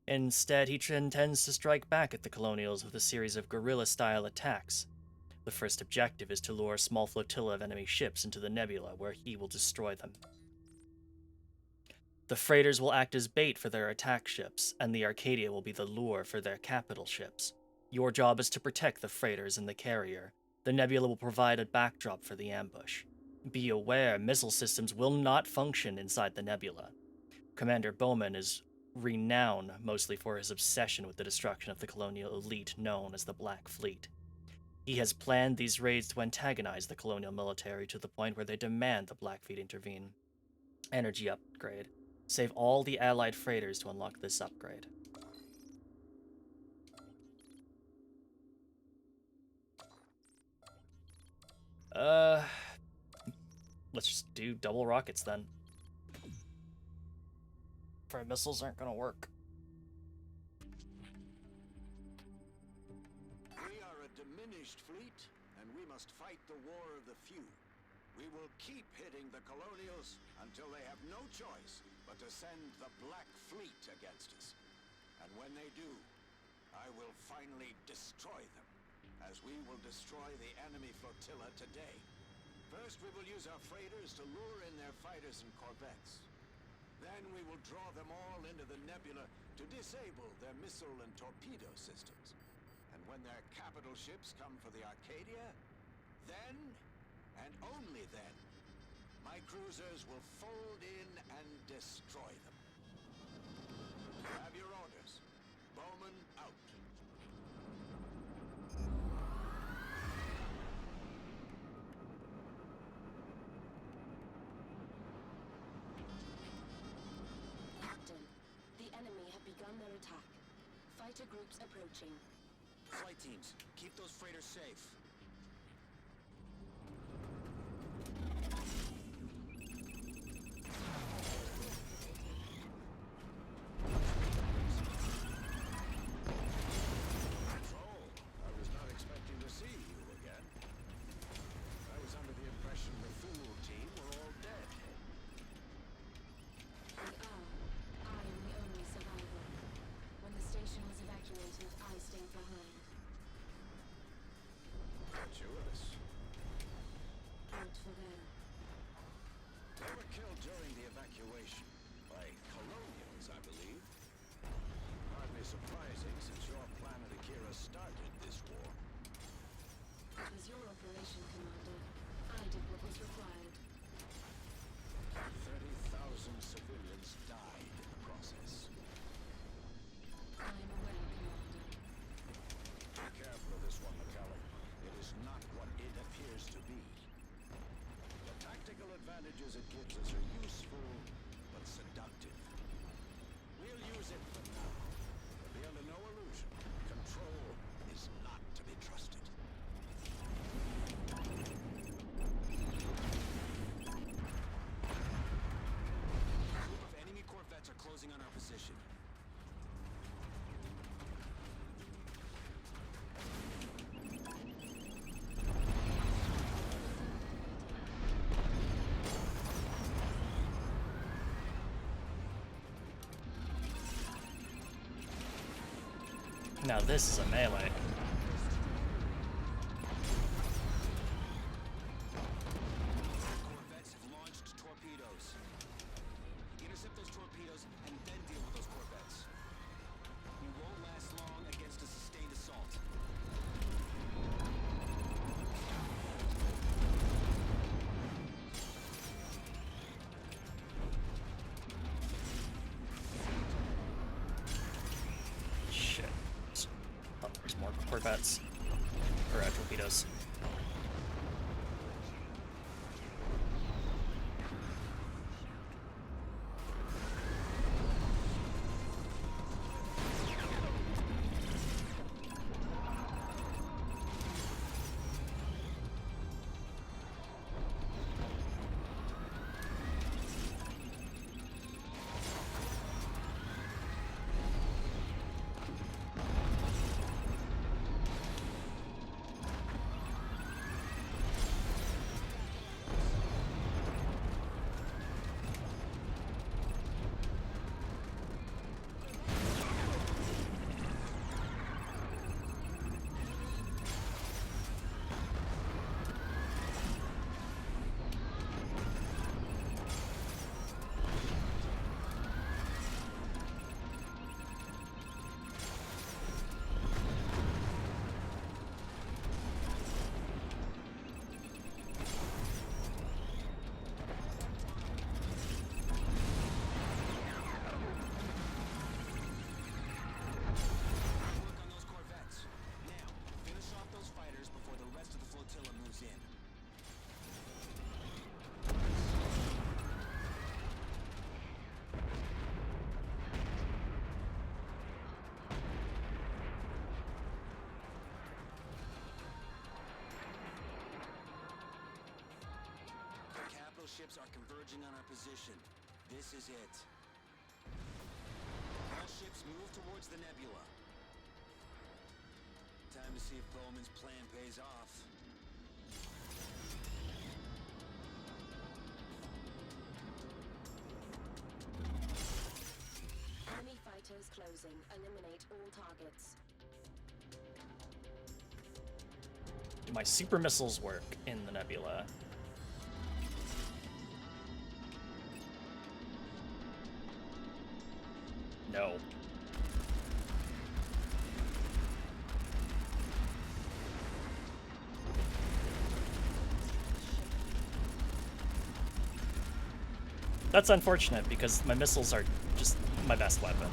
Instead, he intends to strike back at the Colonials with a series of guerrilla-style attacks. The first objective is to lure a small flotilla of enemy ships into the nebula, where he will destroy them. The freighters will act as bait for their attack ships, and the Arcadia will be the lure for their capital ships. Your job is to protect the freighters and the carrier. The nebula will provide a backdrop for the ambush. Be aware, missile systems will not function inside the nebula. Commander Bowman is renowned mostly for his obsession with the destruction of the colonial elite known as the Black Fleet. He has planned these raids to antagonize the colonial military to the point where they demand the Black Fleet intervene. Energy upgrade. Save all the allied freighters to unlock this upgrade. Let's just do double rockets then. Our missiles aren't gonna work. We are a diminished fleet, and we must fight the war of the few. We will keep hitting the colonials until they have no choice but to send the Black Fleet against us. And when they do, I will finally destroy them, as we will destroy the enemy flotilla today. First, we will use our freighters to lure in their fighters and corvettes. Then we will draw them all into the nebula to disable their missile and torpedo systems. And when their capital ships come for the Arcadia, then, and only then, my cruisers will fold in and destroy them. Have your orders. Bowman out. Captain, the enemy have begun their attack. Fighter groups approaching. Flight teams, keep those freighters safe. Control, I was not expecting to see you again. I was under the impression the Fool team were all dead. We are. I am the only survivor. When the station was evacuated, I stayed behind. Gratuitous. Good for them. They were killed during the evacuation by colonials, I believe. Hardly surprising, since your planet Akira started this war. It was your operation, Commander. I did what was required. 30,000 civilians died in the process. I am aware, Commander. Be careful of this one, McCallum. It is not what it appears to be. The tactical advantages it gives us are useful, but seductive. We'll use it for now. But be under no illusion. Control is not to be trusted. A group of enemy corvettes are closing on our position. Now this is a melee. Corvettes have launched torpedoes. Intercept those torpedoes and then deal with those corvettes. We won't last long against a sustained assault. Shit. Oh, there's more corvettes. Or torpedoes. ships are converging on our position. This is it. All ships move towards the nebula. Time to see if Bowman's plan pays off. Enemy fighters closing. Eliminate all targets. Do my super missiles work in the nebula? No. That's unfortunate because my missiles are just my best weapon.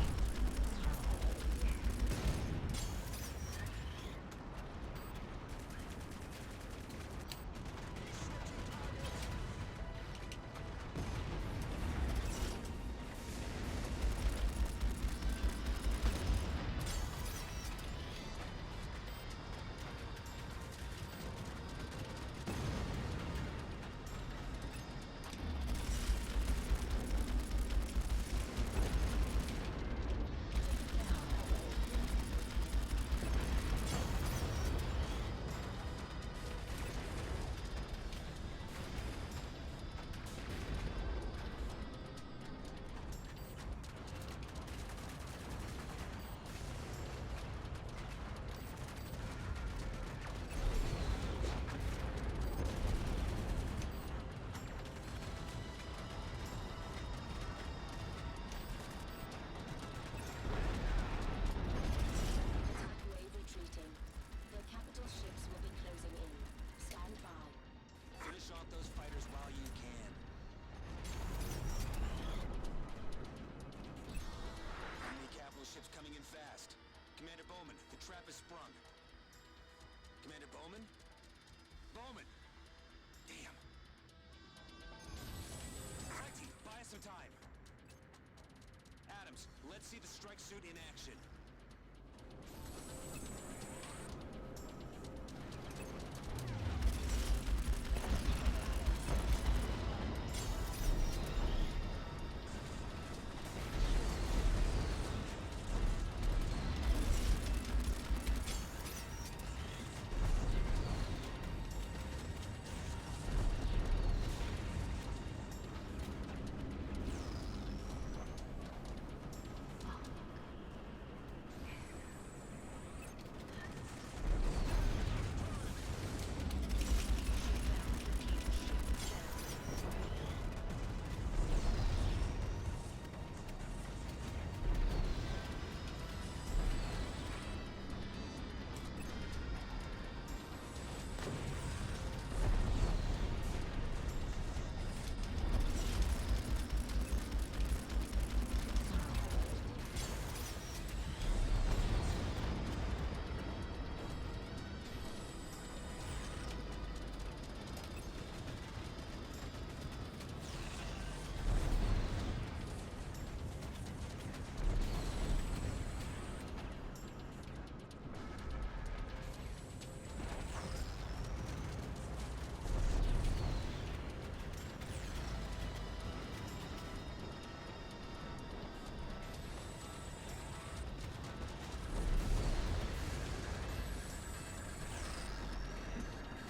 Let's see the strike suit in action.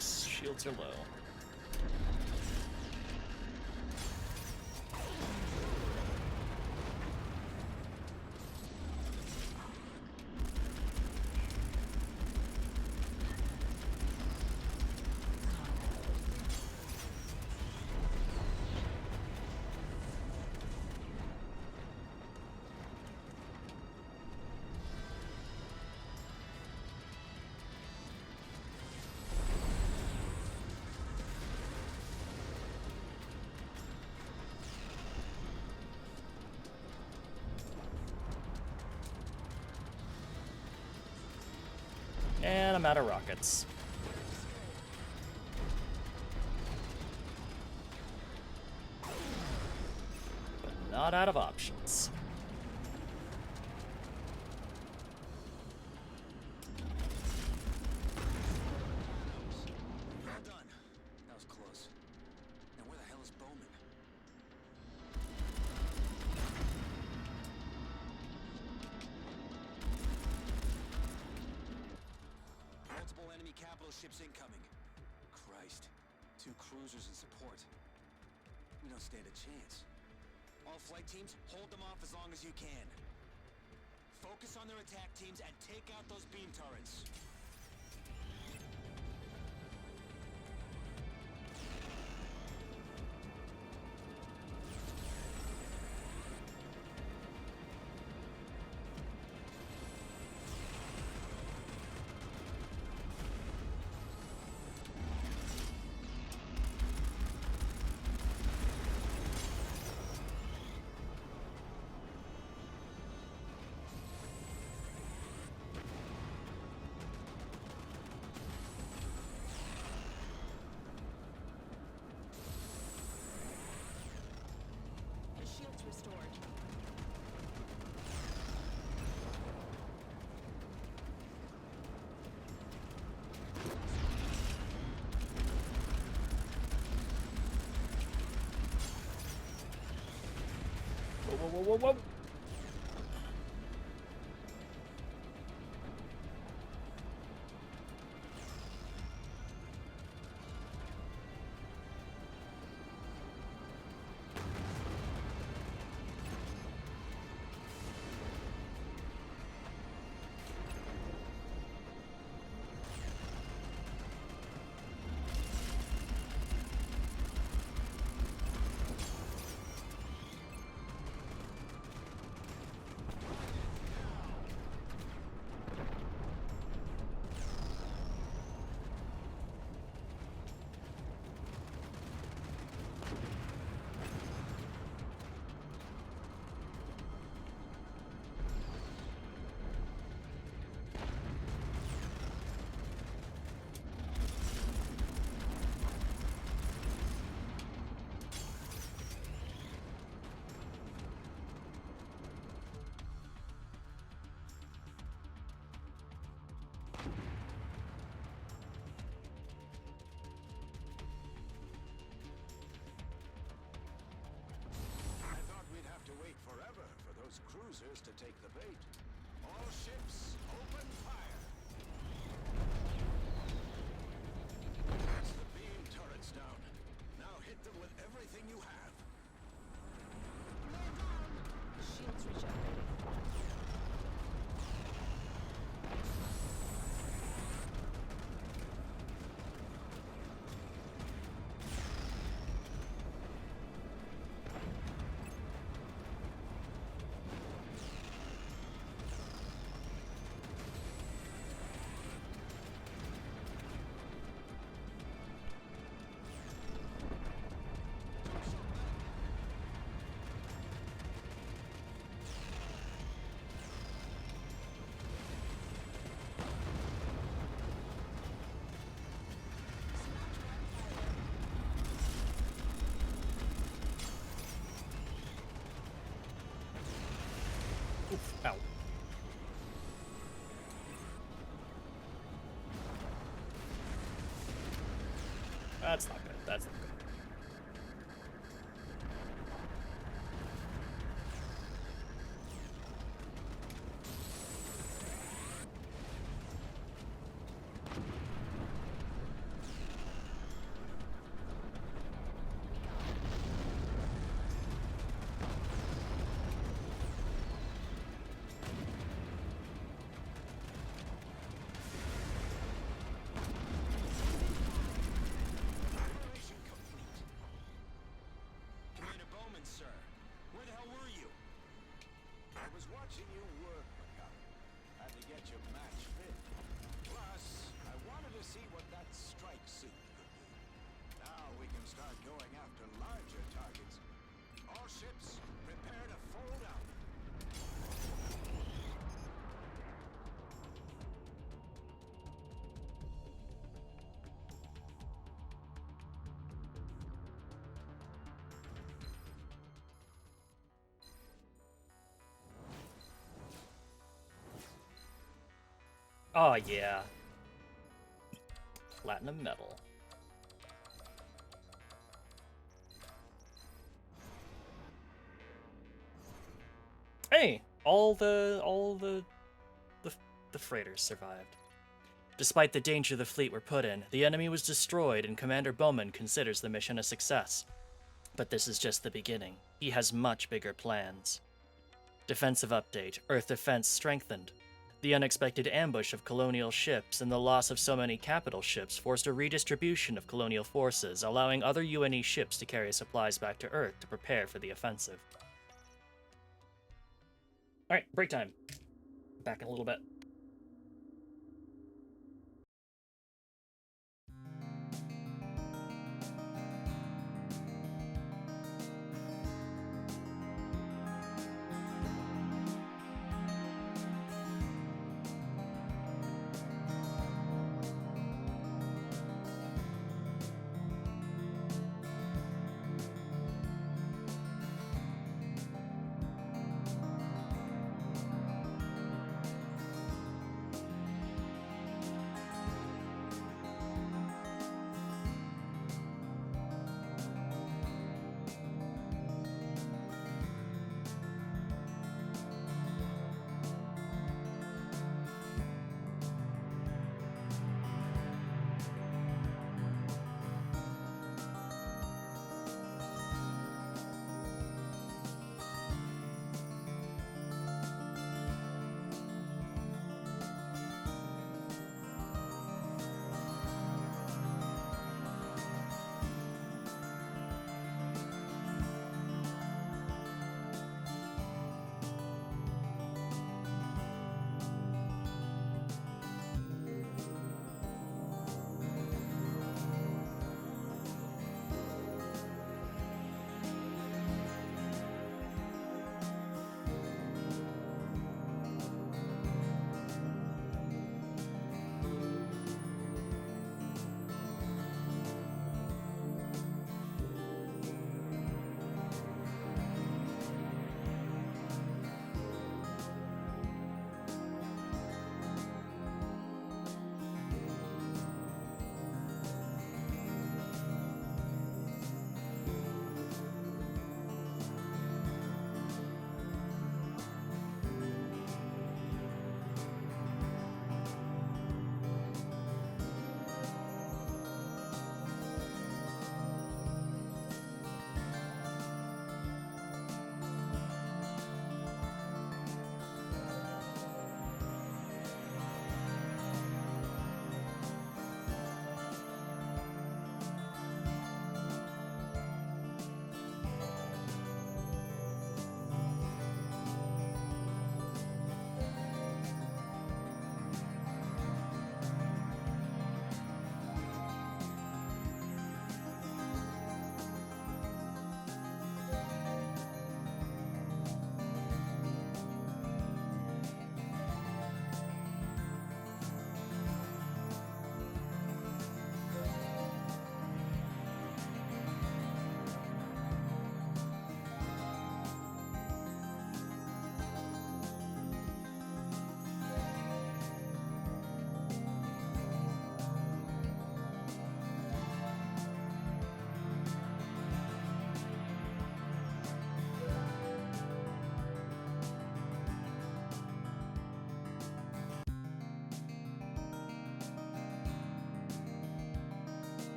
Shields are low. And I'm out of rockets. But not out of options. Well done. That was close. Now where the hell is Bowman? Hostile ships incoming. Christ. 2 cruisers in support. We don't stand a chance. All flight teams, hold them off as long as you can. Focus on their attack teams and take out those beam turrets. Shields restored. Whoa. I thought we'd have to wait forever for those cruisers to take the bait. All ships, open fire! That's the beam turrets down. Now hit them with everything you have. Shields rejected. Oof, ow. That's not good. That's not good. Operation complete. Commander Bowman, sir. Where the hell were you? I was watching you work, McCallum. Had to get your match fit. Plus, I wanted to see what that strike suit could do. Now we can start going after larger targets. All ships, prepare to fold out. Oh yeah. Platinum medal. Hey, all the freighters survived. Despite the danger the fleet were put in, the enemy was destroyed and Commander Bowman considers the mission a success. But this is just the beginning. He has much bigger plans. Defensive update. Earth defense strengthened. The unexpected ambush of colonial ships and the loss of so many capital ships forced a redistribution of colonial forces, allowing other UNE ships to carry supplies back to Earth to prepare for the offensive. Alright, break time. Back in a little bit.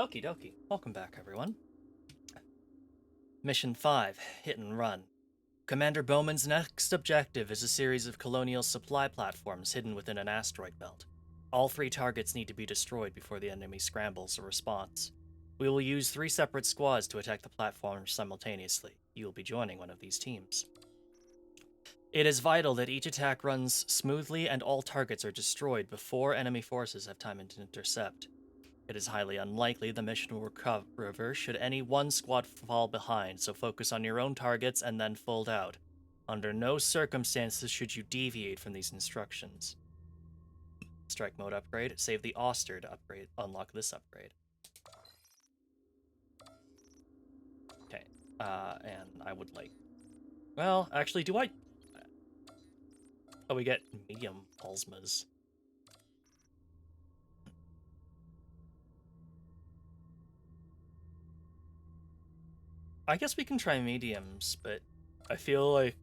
Okie dokie. Welcome back, everyone. Mission 5, Hit and Run. Commander Bowman's next objective is a series of colonial supply platforms hidden within an asteroid belt. All 3 targets need to be destroyed before the enemy scrambles a response. We will use 3 separate squads to attack the platforms simultaneously. You will be joining one of these teams. It is vital that each attack runs smoothly and all targets are destroyed before enemy forces have time to intercept. It is highly unlikely the mission will recover should any one squad fall behind, so focus on your own targets and then fold out. Under no circumstances should you deviate from these instructions. Strike mode upgrade. Save the Oster to unlock this upgrade. Okay, and I would like... Well, actually, do I... Oh, we get medium Pulsmas. I guess we can try mediums, but I feel like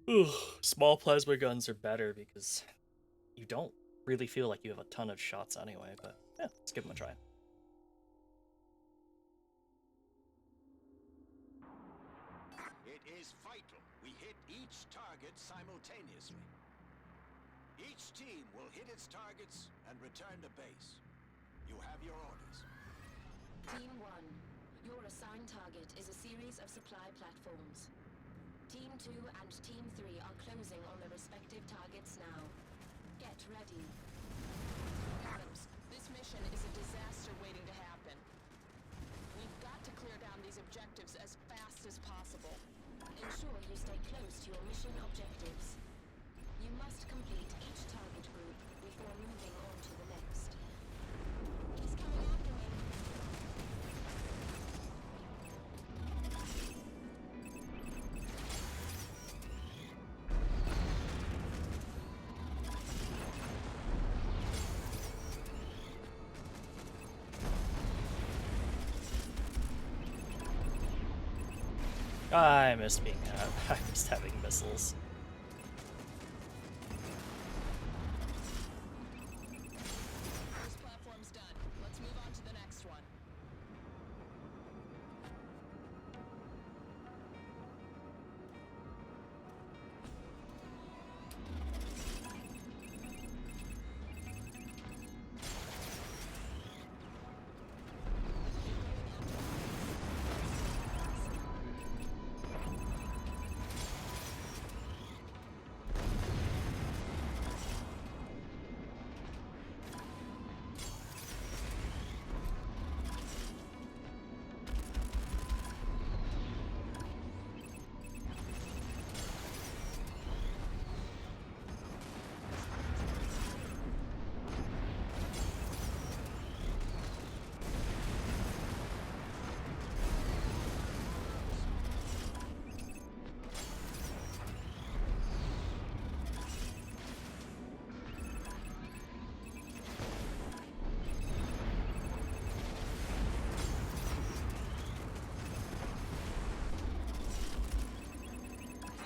Ugh, small plasma guns are better because you don't really feel like you have a ton of shots anyway, but yeah, let's give them a try. It is vital we hit each target simultaneously. Each team will hit its targets and return to base. You have your orders. Team 1, your assigned target is a series of supply platforms. Team 2 and Team 3 are closing on their respective targets now. Get ready. Adams, this mission is a disaster waiting to happen. We've got to clear down these objectives as fast as possible. Ensure you stay close to your mission objectives. You must complete each target group before moving on to the next. He's coming after me. I missed being I missed having missiles. First platform's done. Let's move on to the next one.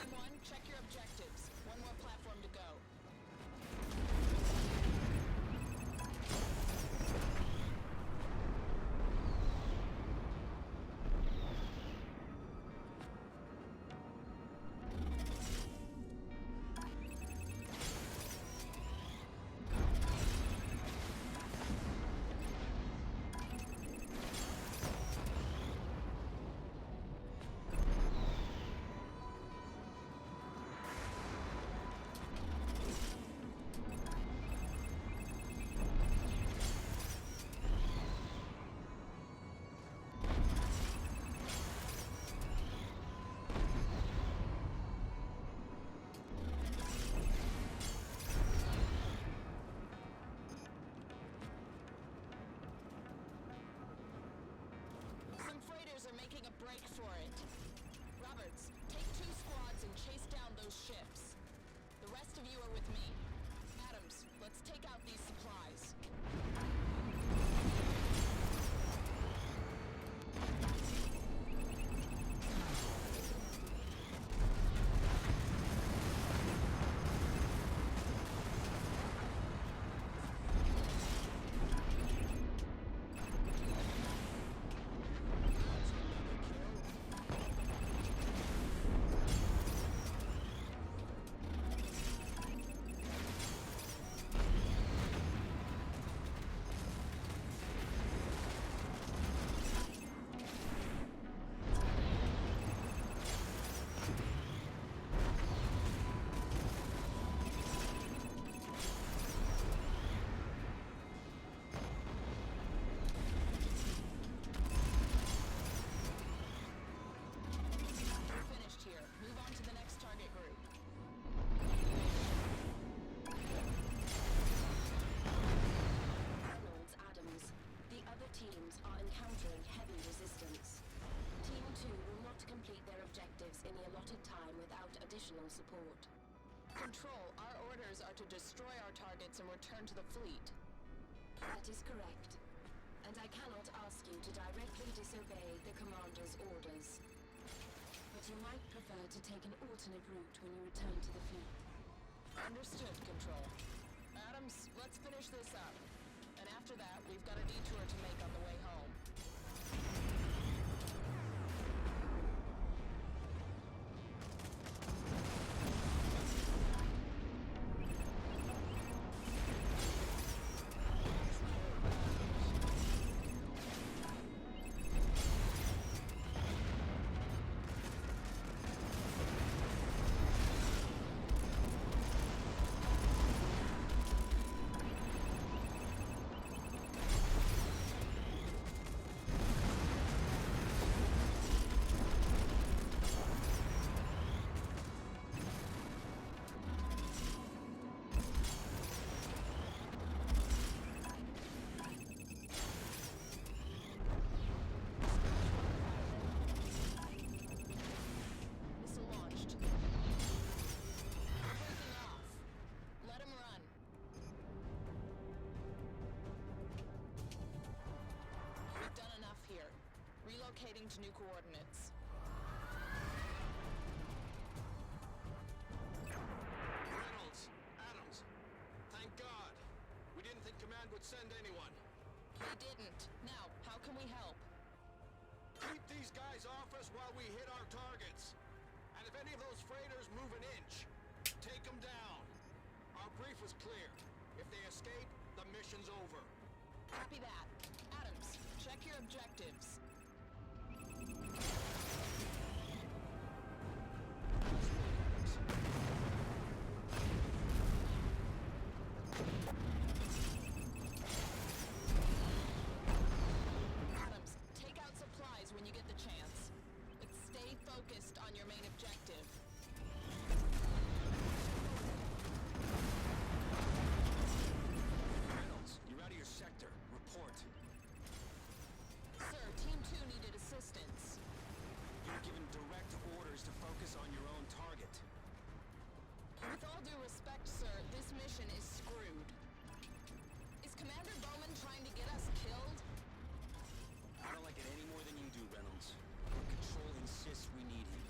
Team 1, check your objectives. One more platform to go. Some freighters are making a break for it. Roberts, take 2 squads and chase down those ships. The rest of you are with me. Adams, let's take out these supplies. We're finished here. Move on to the next target group. Reynolds, Adams. The other teams are encountering heavy resistance. Team 2 will not complete their objectives in the allotted time without additional support. Control, our orders are to destroy our targets and return to the fleet. That is correct. And I cannot ask you to directly disobey the commander's orders. But you might prefer to take an alternate route when you return to the fleet. Understood, Control. Adams, let's finish this up. And after that, we've got a detour to make on the way home. Missile launched. We're breaking off. Let him run. We've done enough here. Relocating to new coordinates. Reynolds, Adams, thank God. We didn't think Command would send anyone. They didn't. Now, how can we help? Keep these guys off us while we hit our targets. And if any of those freighters move an inch, take them down. Our brief was clear. If they escape, the mission's over. Copy that. Adams, check your objectives. Adams, take out supplies when you get the chance. But stay focused on your main objective. Reynolds, you're out of your sector. Report. Sir, Team 2 needed assistance. You're given direct orders to focus on your own target. With all due respect, sir, this mission is screwed. Is Commander Bowman trying to get us killed? I don't like it any more than you do, Reynolds. But Control insists we need him.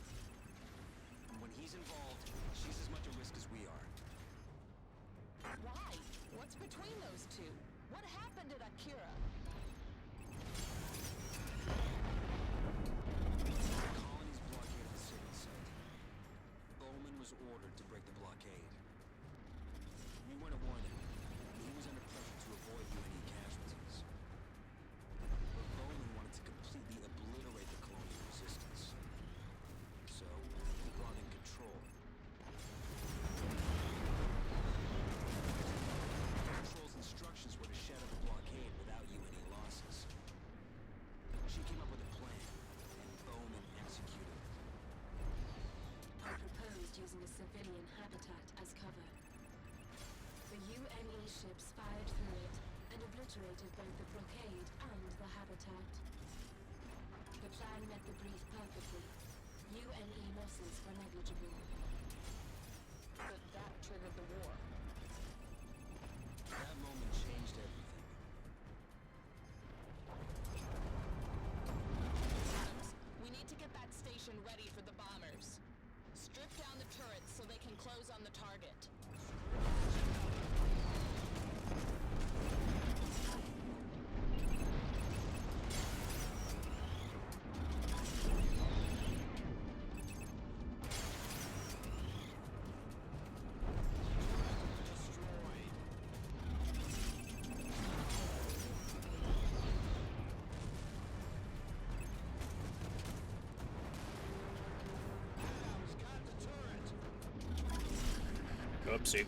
And when he's involved, she's as much a risk as we are. Why? What's between those two? What happened at Akira? The colony's blockade of the signal site. Bowman was ordered to break the blockade. We weren't to warn him. He was under pressure to avoid any casualties. But Bowman wanted to completely obliterate the colonial resistance. So, he brought in Control. Control's instructions were to shatter the blockade without you any losses. She came up with a plan, and Bowman executed it. I proposed using a civilian habitat as cover. The UNE ships fired through it and obliterated both the blockade and the habitat. The plan met the brief perfectly. UNE losses were negligible. But that triggered the war. That moment changed everything. Adams, we need to get that station ready for the bombers. Strip down the turrets so they can close on the target. Oopsie.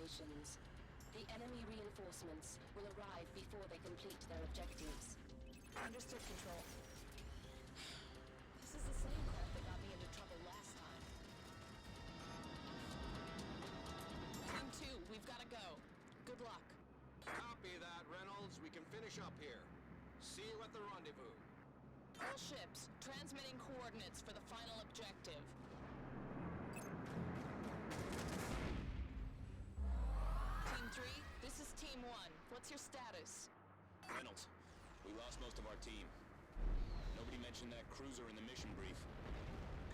operations. The enemy reinforcements will arrive before they complete their objectives. Understood, Control. This is the same crap that got me into trouble last time. Team 2, we've got to go. Good luck. Copy that, Reynolds. We can finish up here. See you at the rendezvous. All ships, transmitting coordinates for the final objective. Team 3, this is Team 1. What's your status? Reynolds, we lost most of our team. Nobody mentioned that cruiser in the mission brief.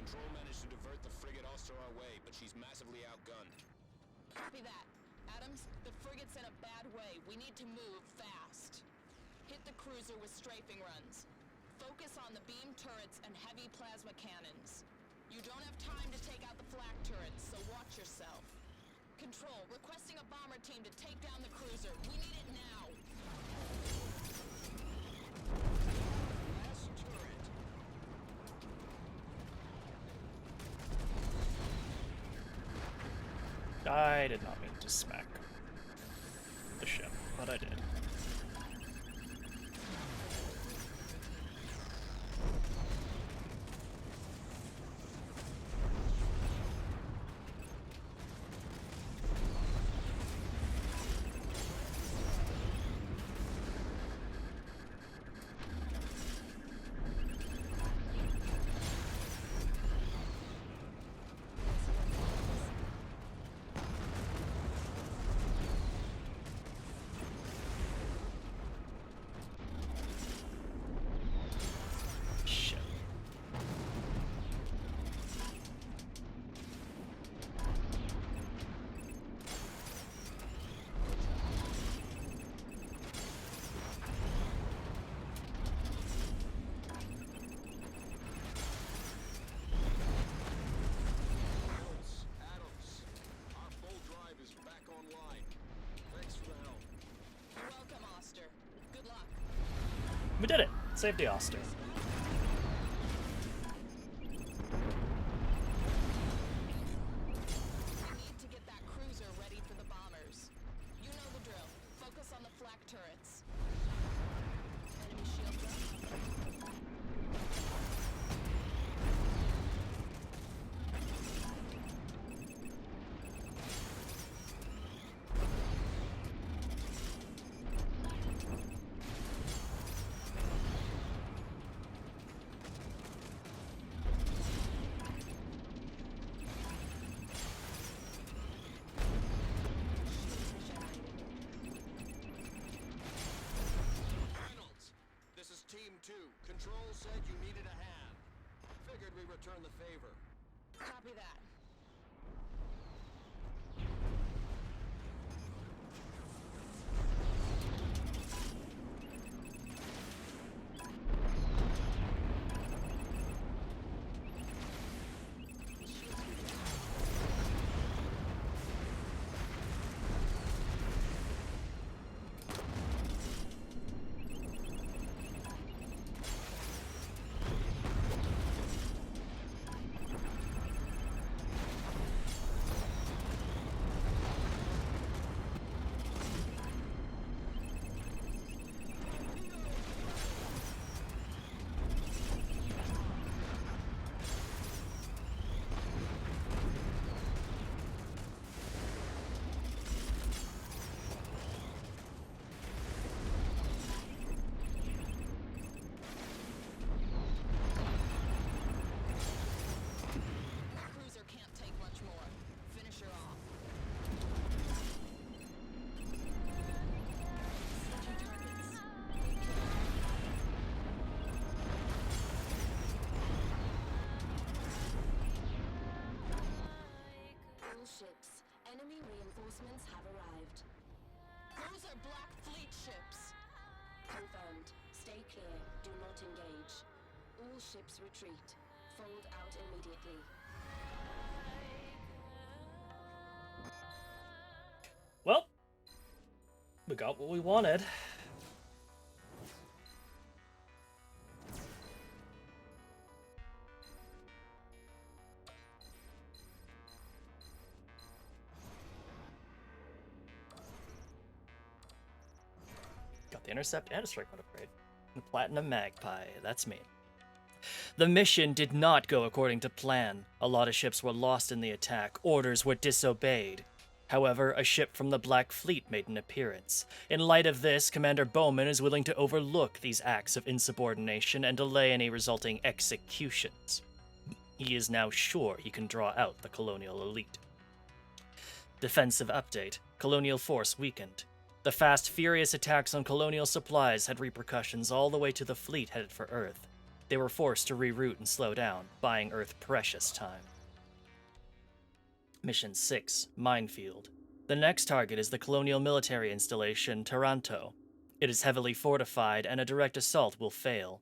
Control managed to divert the frigate Oster our way, but she's massively outgunned. Copy that. Adams, the frigate's in a bad way. We need to move fast. Hit the cruiser with strafing runs. Focus on the beam turrets and heavy plasma cannons. You don't have time to take out the flak turrets, so watch yourself. Control, requesting a bomber team to take down the cruiser. We need it now. Last turret. I did not mean to smack the ship, but I did. Shit. Adams, our full drive is back online. Thanks for the help. You're welcome, Oster. Good luck. We did it! Saved the Oster. We need to get that cruiser ready for the bombers. You know the drill. Focus on the flak turrets. Enemy shield up. Reynolds, this is Team 2. Control said you needed a hand. Figured we return the favor. Copy that. Cruiser can't take much more. Finish her off. Switching targets. All ships, enemy reinforcements have arrived. Those are Black Fleet ships. Confirmed. Stay clear. Do not engage. All ships retreat. Fold out immediately. Well, we got what we wanted. intercept and a strike one upgrade. The Platinum Magpie, that's me. The mission did not go according to plan. A lot of ships were lost in the attack. Orders were disobeyed. However, a ship from the Black Fleet made an appearance. In light of this, Commander Bowman is willing to overlook these acts of insubordination and delay any resulting executions. He is now sure he can draw out the colonial elite. Defensive update. Colonial force weakened. The fast, furious attacks on colonial supplies had repercussions all the way to the fleet headed for Earth. They were forced to reroute and slow down, buying Earth precious time. Mission 6, Minefield. The next target is the colonial military installation, Taranto. It is heavily fortified, and a direct assault will fail.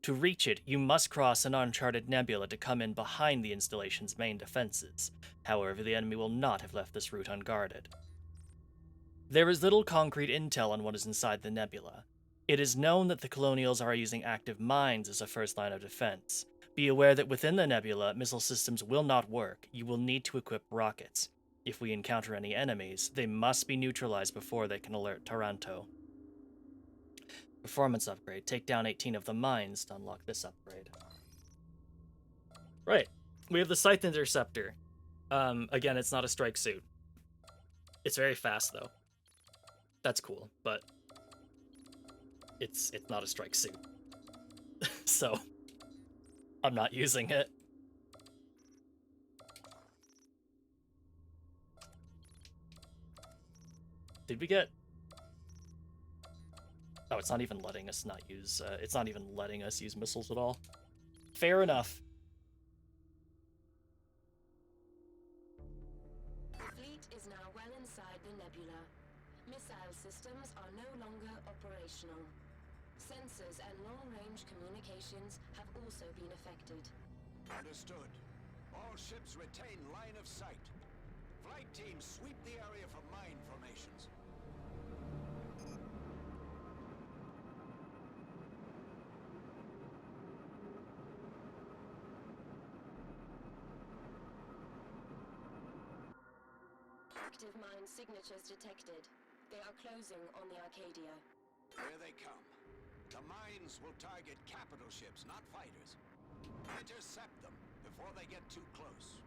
To reach it, you must cross an uncharted nebula to come in behind the installation's main defenses. However, the enemy will not have left this route unguarded. There is little concrete intel on what is inside the nebula. It is known that the Colonials are using active mines as a first line of defense. Be aware that within the nebula, missile systems will not work. You will need to equip rockets. If we encounter any enemies, they must be neutralized before they can alert Taranto. Performance upgrade. Take down 18 of the mines to unlock this upgrade. Right. We have the Scythe Interceptor. Again, it's not a strike suit. It's very fast, though. That's cool, but it's not a strike suit. So, I'm not using it. Did we get... Oh, it's not even letting us not use... it's not even letting us use missiles at all. Fair enough. The fleet is now well inside the nebula. Missile systems are no longer operational. Sensors and long-range communications have also been affected. Understood. All ships retain line of sight. Flight teams sweep the area for mine formations. Active mine signatures detected. They are closing on the Arcadia. Here they come. The mines will target capital ships, not fighters. Intercept them before they get too close.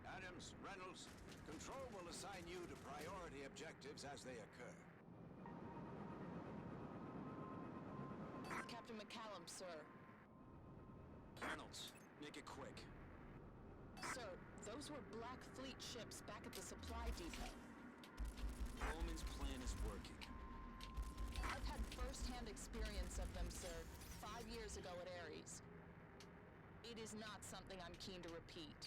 Adams, Reynolds, Control will assign you to priority objectives as they occur. Captain McCallum, sir. Reynolds, make it quick. Sir, those were Black Fleet ships back at the supply depot. Bowman's plan is working. I've had first-hand experience of them, sir, 5 years ago at Ares. It is not something I'm keen to repeat.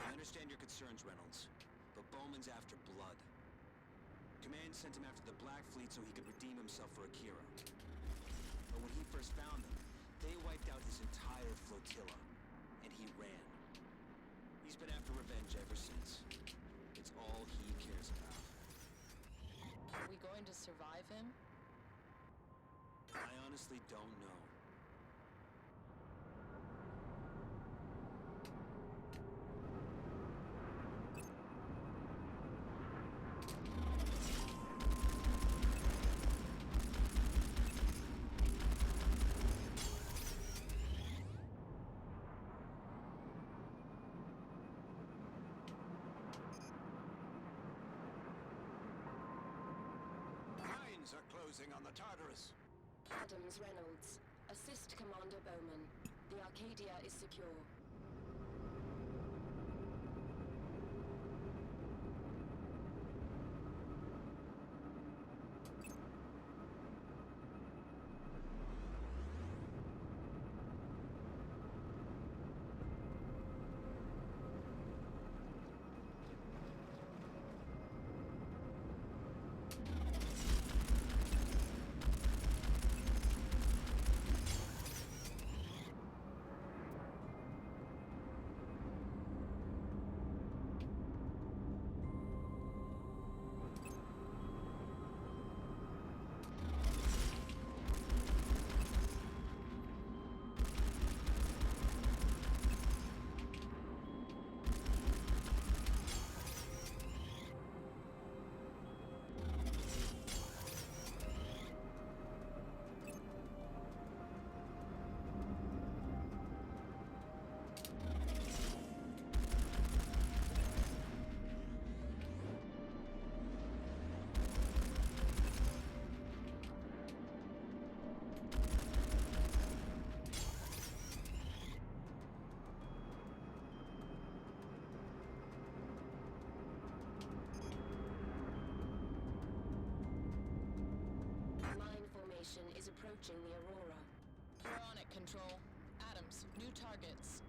I understand your concerns, Reynolds, but Bowman's after blood. Command sent him after the Black Fleet so he could redeem himself for Akira. But when he first found them, they wiped out his entire flotilla, and he ran. He's been after revenge ever since. It's all he cares about. Are we going to survive him? I honestly don't know. Mines are closing on the Tartarus. Adams, Reynolds. Assist Commander Bowman. The Arcadia is secure. approaching the Aurora. We're on it, Control. Adams, new targets.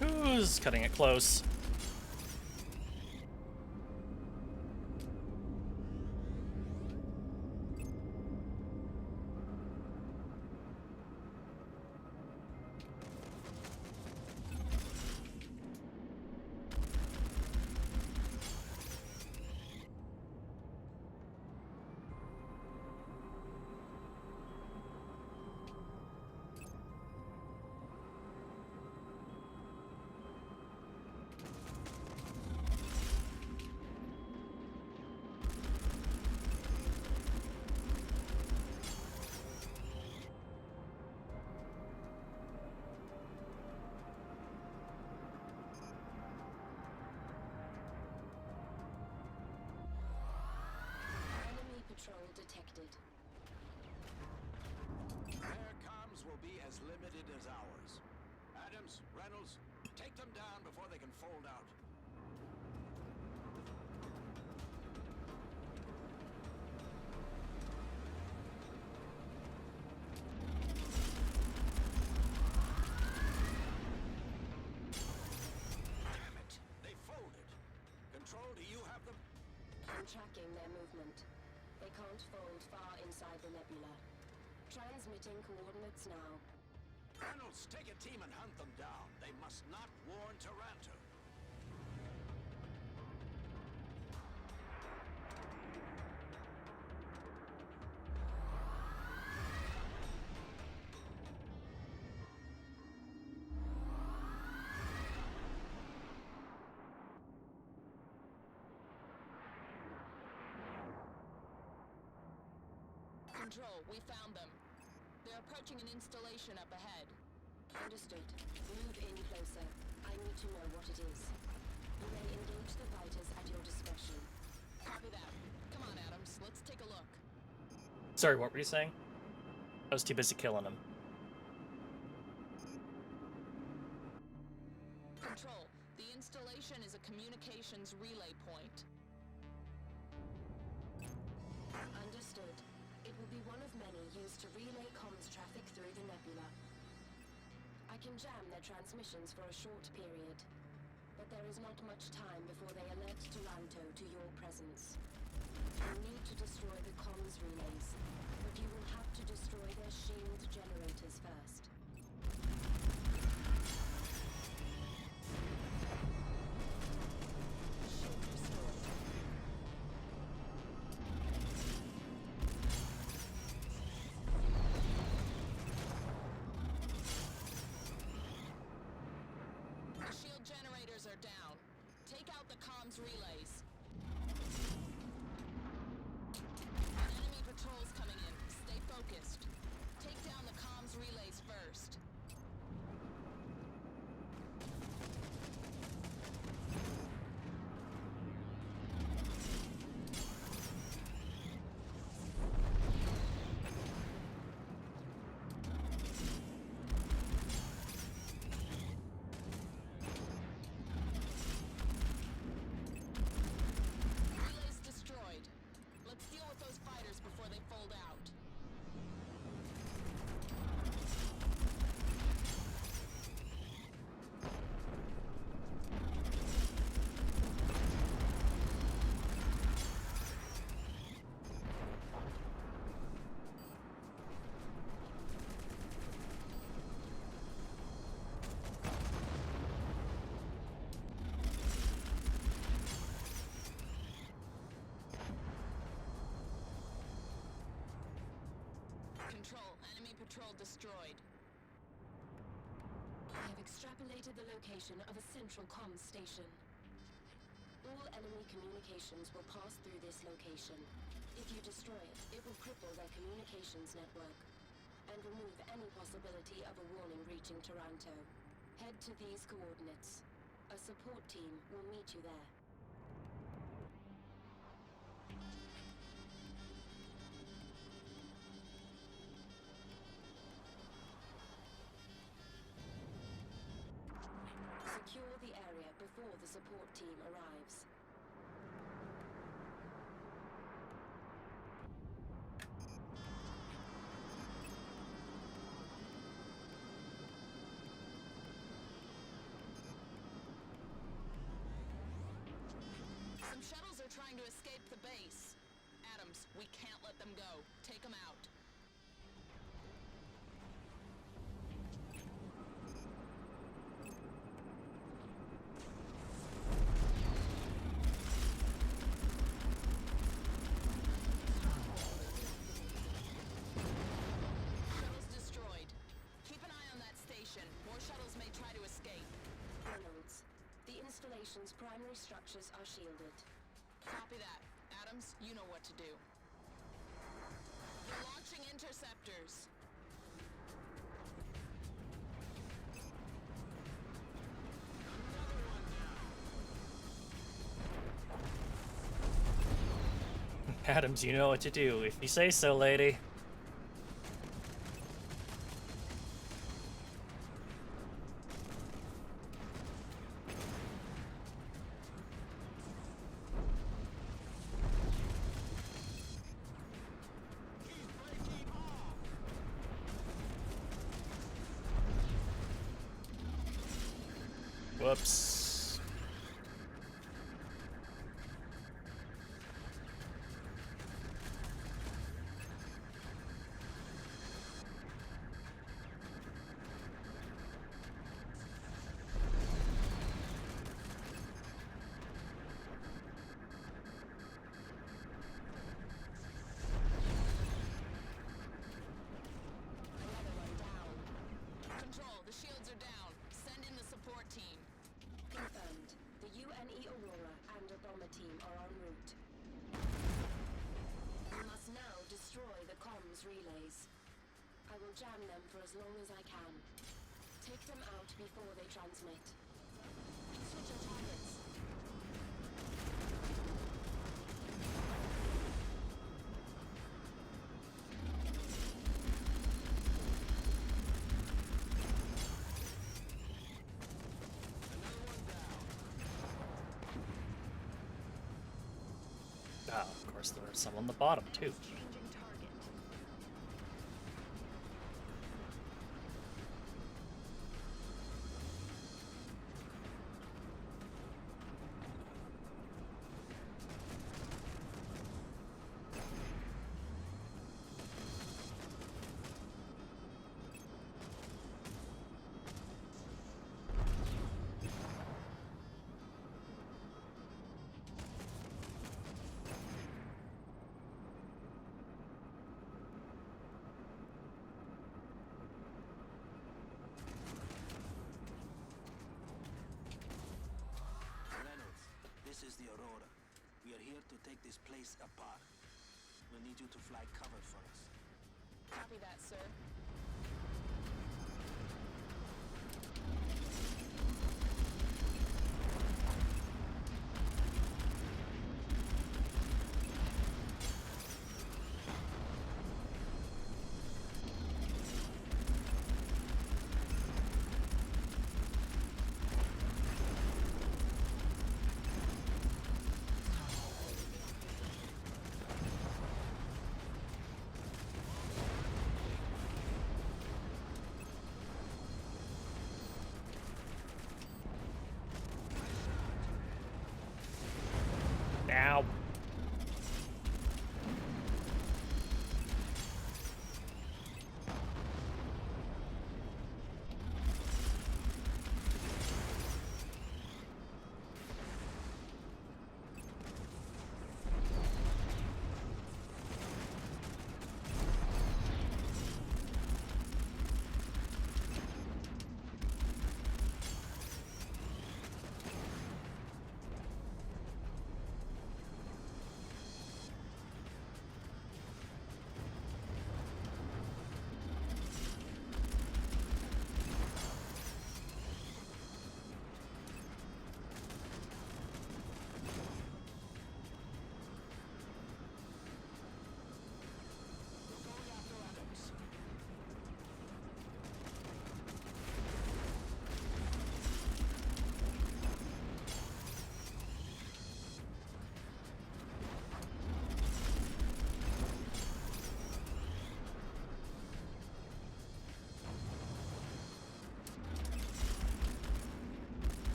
Who's cutting it close? Enemy patrol detected. Their comms will be as limited as ours. Adams, Reynolds, take them down before they can fold out. Damn it! They folded. Control, do you have them? I'm tracking their movement. They can't fold far inside the nebula. Transmitting coordinates now. Reynolds, take a team and hunt them down. They must not warn Taranto. Control, we found them. They're approaching an installation up ahead. Understood. Move in closer. I need to know what it is. You may engage the fighters at your discretion. Copy that. Come on, Adams. Let's take a look. Sorry, what were you saying? I was too busy killing him. Control, the installation is a communications relay point. Understood. It will be one of many used to relay comms traffic through the nebula. I can jam their transmissions for a short period, but there is not much time before they alert Taranto to your presence. You need to destroy the comms relays, but you will have to destroy their shield generators first. Shield restored. The shield generators are down. Take out the comms relays. Enemy patrols coming in. Stay focused. Take down the comms relays first. Relays destroyed. Let's deal with those fighters before they fold out. Control, enemy patrol destroyed. I have extrapolated the location of a central comms station. All enemy communications will pass through this location. If you destroy it, it will cripple their communications network and remove any possibility of a warning reaching Taranto. Head to these coordinates. A support team will meet you there. support team arrives. Some shuttles are trying to escape the base. Adams, we can't let them go. Take them out. Shuttles destroyed. Keep an eye on that station. More shuttles may try to escape. Reynolds, the installation's primary structures are shielded. Copy that. Adams, you know what to do. They're launching interceptors. Adams, you know what to do. If you say so, lady. Whoops. Another one down. Control, the shields are down. Send in the support team. Confirmed. The UNE Aurora and a bomber team are en route. We must now destroy the comms relays. I will jam them for as long as I can. Take them out before they transmit. Switch your targets. Ah, of course, there are some on the bottom, too. Changing target. Reynolds, this is the Aurora. We are here to take this place apart. We'll need you to fly cover for us. Copy that, sir.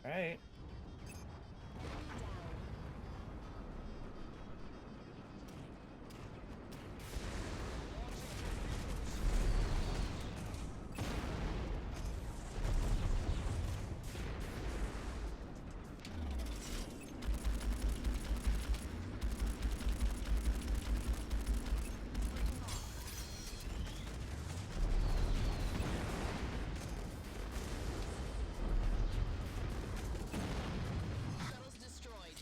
Alright. Shuttle's destroyed.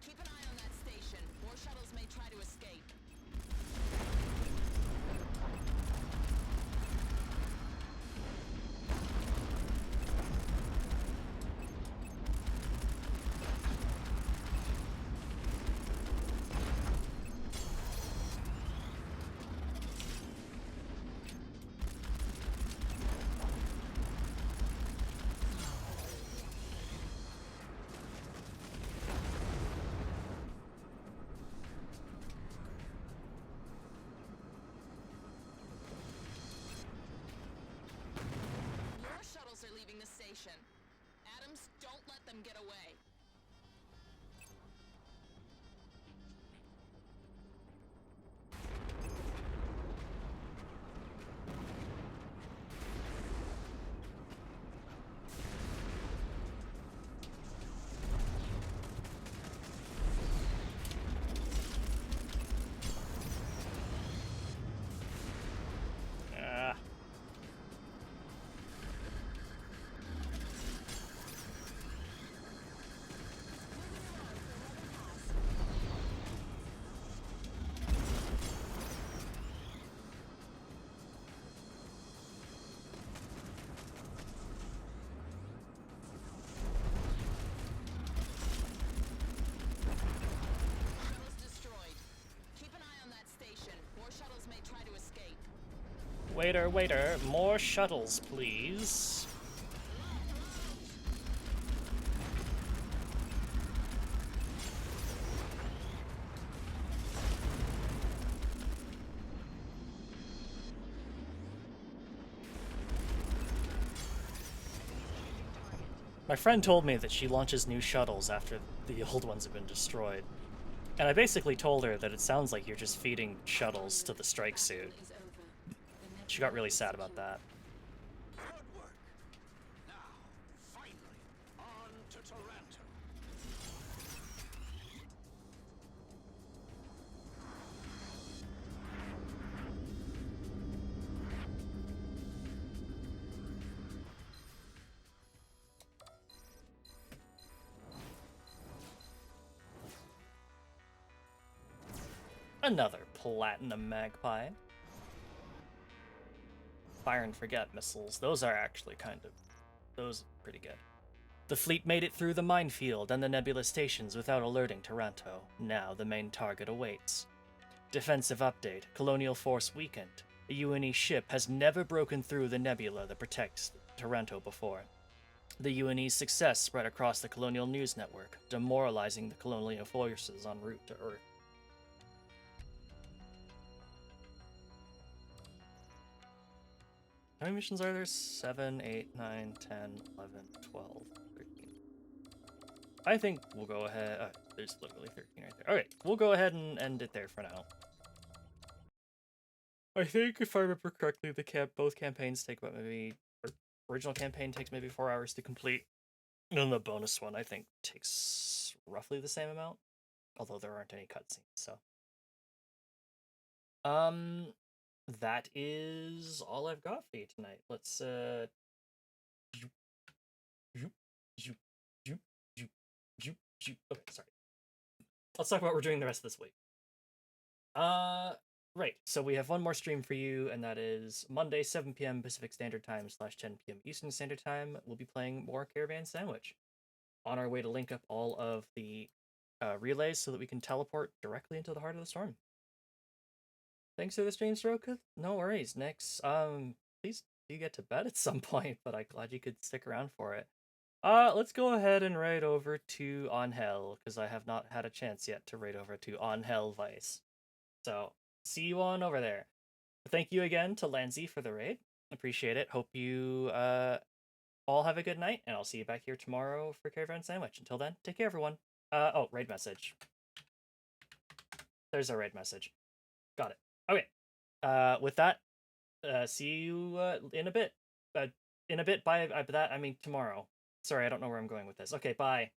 Keep an eye on that station. More shuttles may try to escape. More shuttles are leaving the station. Adams, don't let them get away. Ah. Shuttle's destroyed. Keep an eye on that station. More shuttles may try to escape. Waiter, waiter, more shuttles, please. My friend told me that she launches new shuttles after the old ones have been destroyed. And I basically told her that it sounds like you're just feeding shuttles to the strike suit. She got really sad about that. Good work. Now, finally, on to Toronto. Another platinum magpie. Fire and forget missiles. Those are actually those are pretty good. The fleet made it through the minefield and the nebula stations without alerting Taranto. Now the main target awaits. Defensive update. Colonial force weakened. A UNE ship has never broken through the nebula that protects Taranto before. The UNE's success spread across the Colonial News Network, demoralizing the Colonial forces en route to Earth. How many missions are there? 7, 8, 9, 10, 11, 12, 13. I think we'll go ahead. There's literally 13 right there. Alright, we'll go ahead and end it there for now. I think, if I remember correctly, both campaigns take about original campaign takes maybe 4 hours to complete. And then the bonus one, I think, takes roughly the same amount. Although there aren't any cutscenes, so. That is all I've got for you tonight. Let's okay, sorry. Let's talk about what we're doing the rest of this week. Right. So we have one more stream for you, and that is Monday, 7 p.m. Pacific Standard Time / 10 p.m. Eastern Standard Time. We'll be playing more Caravan Sandwich. On our way to link up all of the relays so that we can teleport directly into the heart of the storm. Thanks for the stream, Soroka. No worries. Next, please do get to bed at some point, but I'm glad you could stick around for it. Let's go ahead and raid over to Angel, because I have not had a chance yet to raid over to Angel Vice. So, see you on over there. Thank you again to Lanzi for the raid. Appreciate it. Hope you all have a good night, and I'll see you back here tomorrow for Caravan Sandwich. Until then, take care, everyone. Oh, raid message. There's a raid message. Got it. Okay. With that, see you in a bit. In a bit. By that, I mean tomorrow. Sorry, I don't know where I'm going with this. Okay, bye.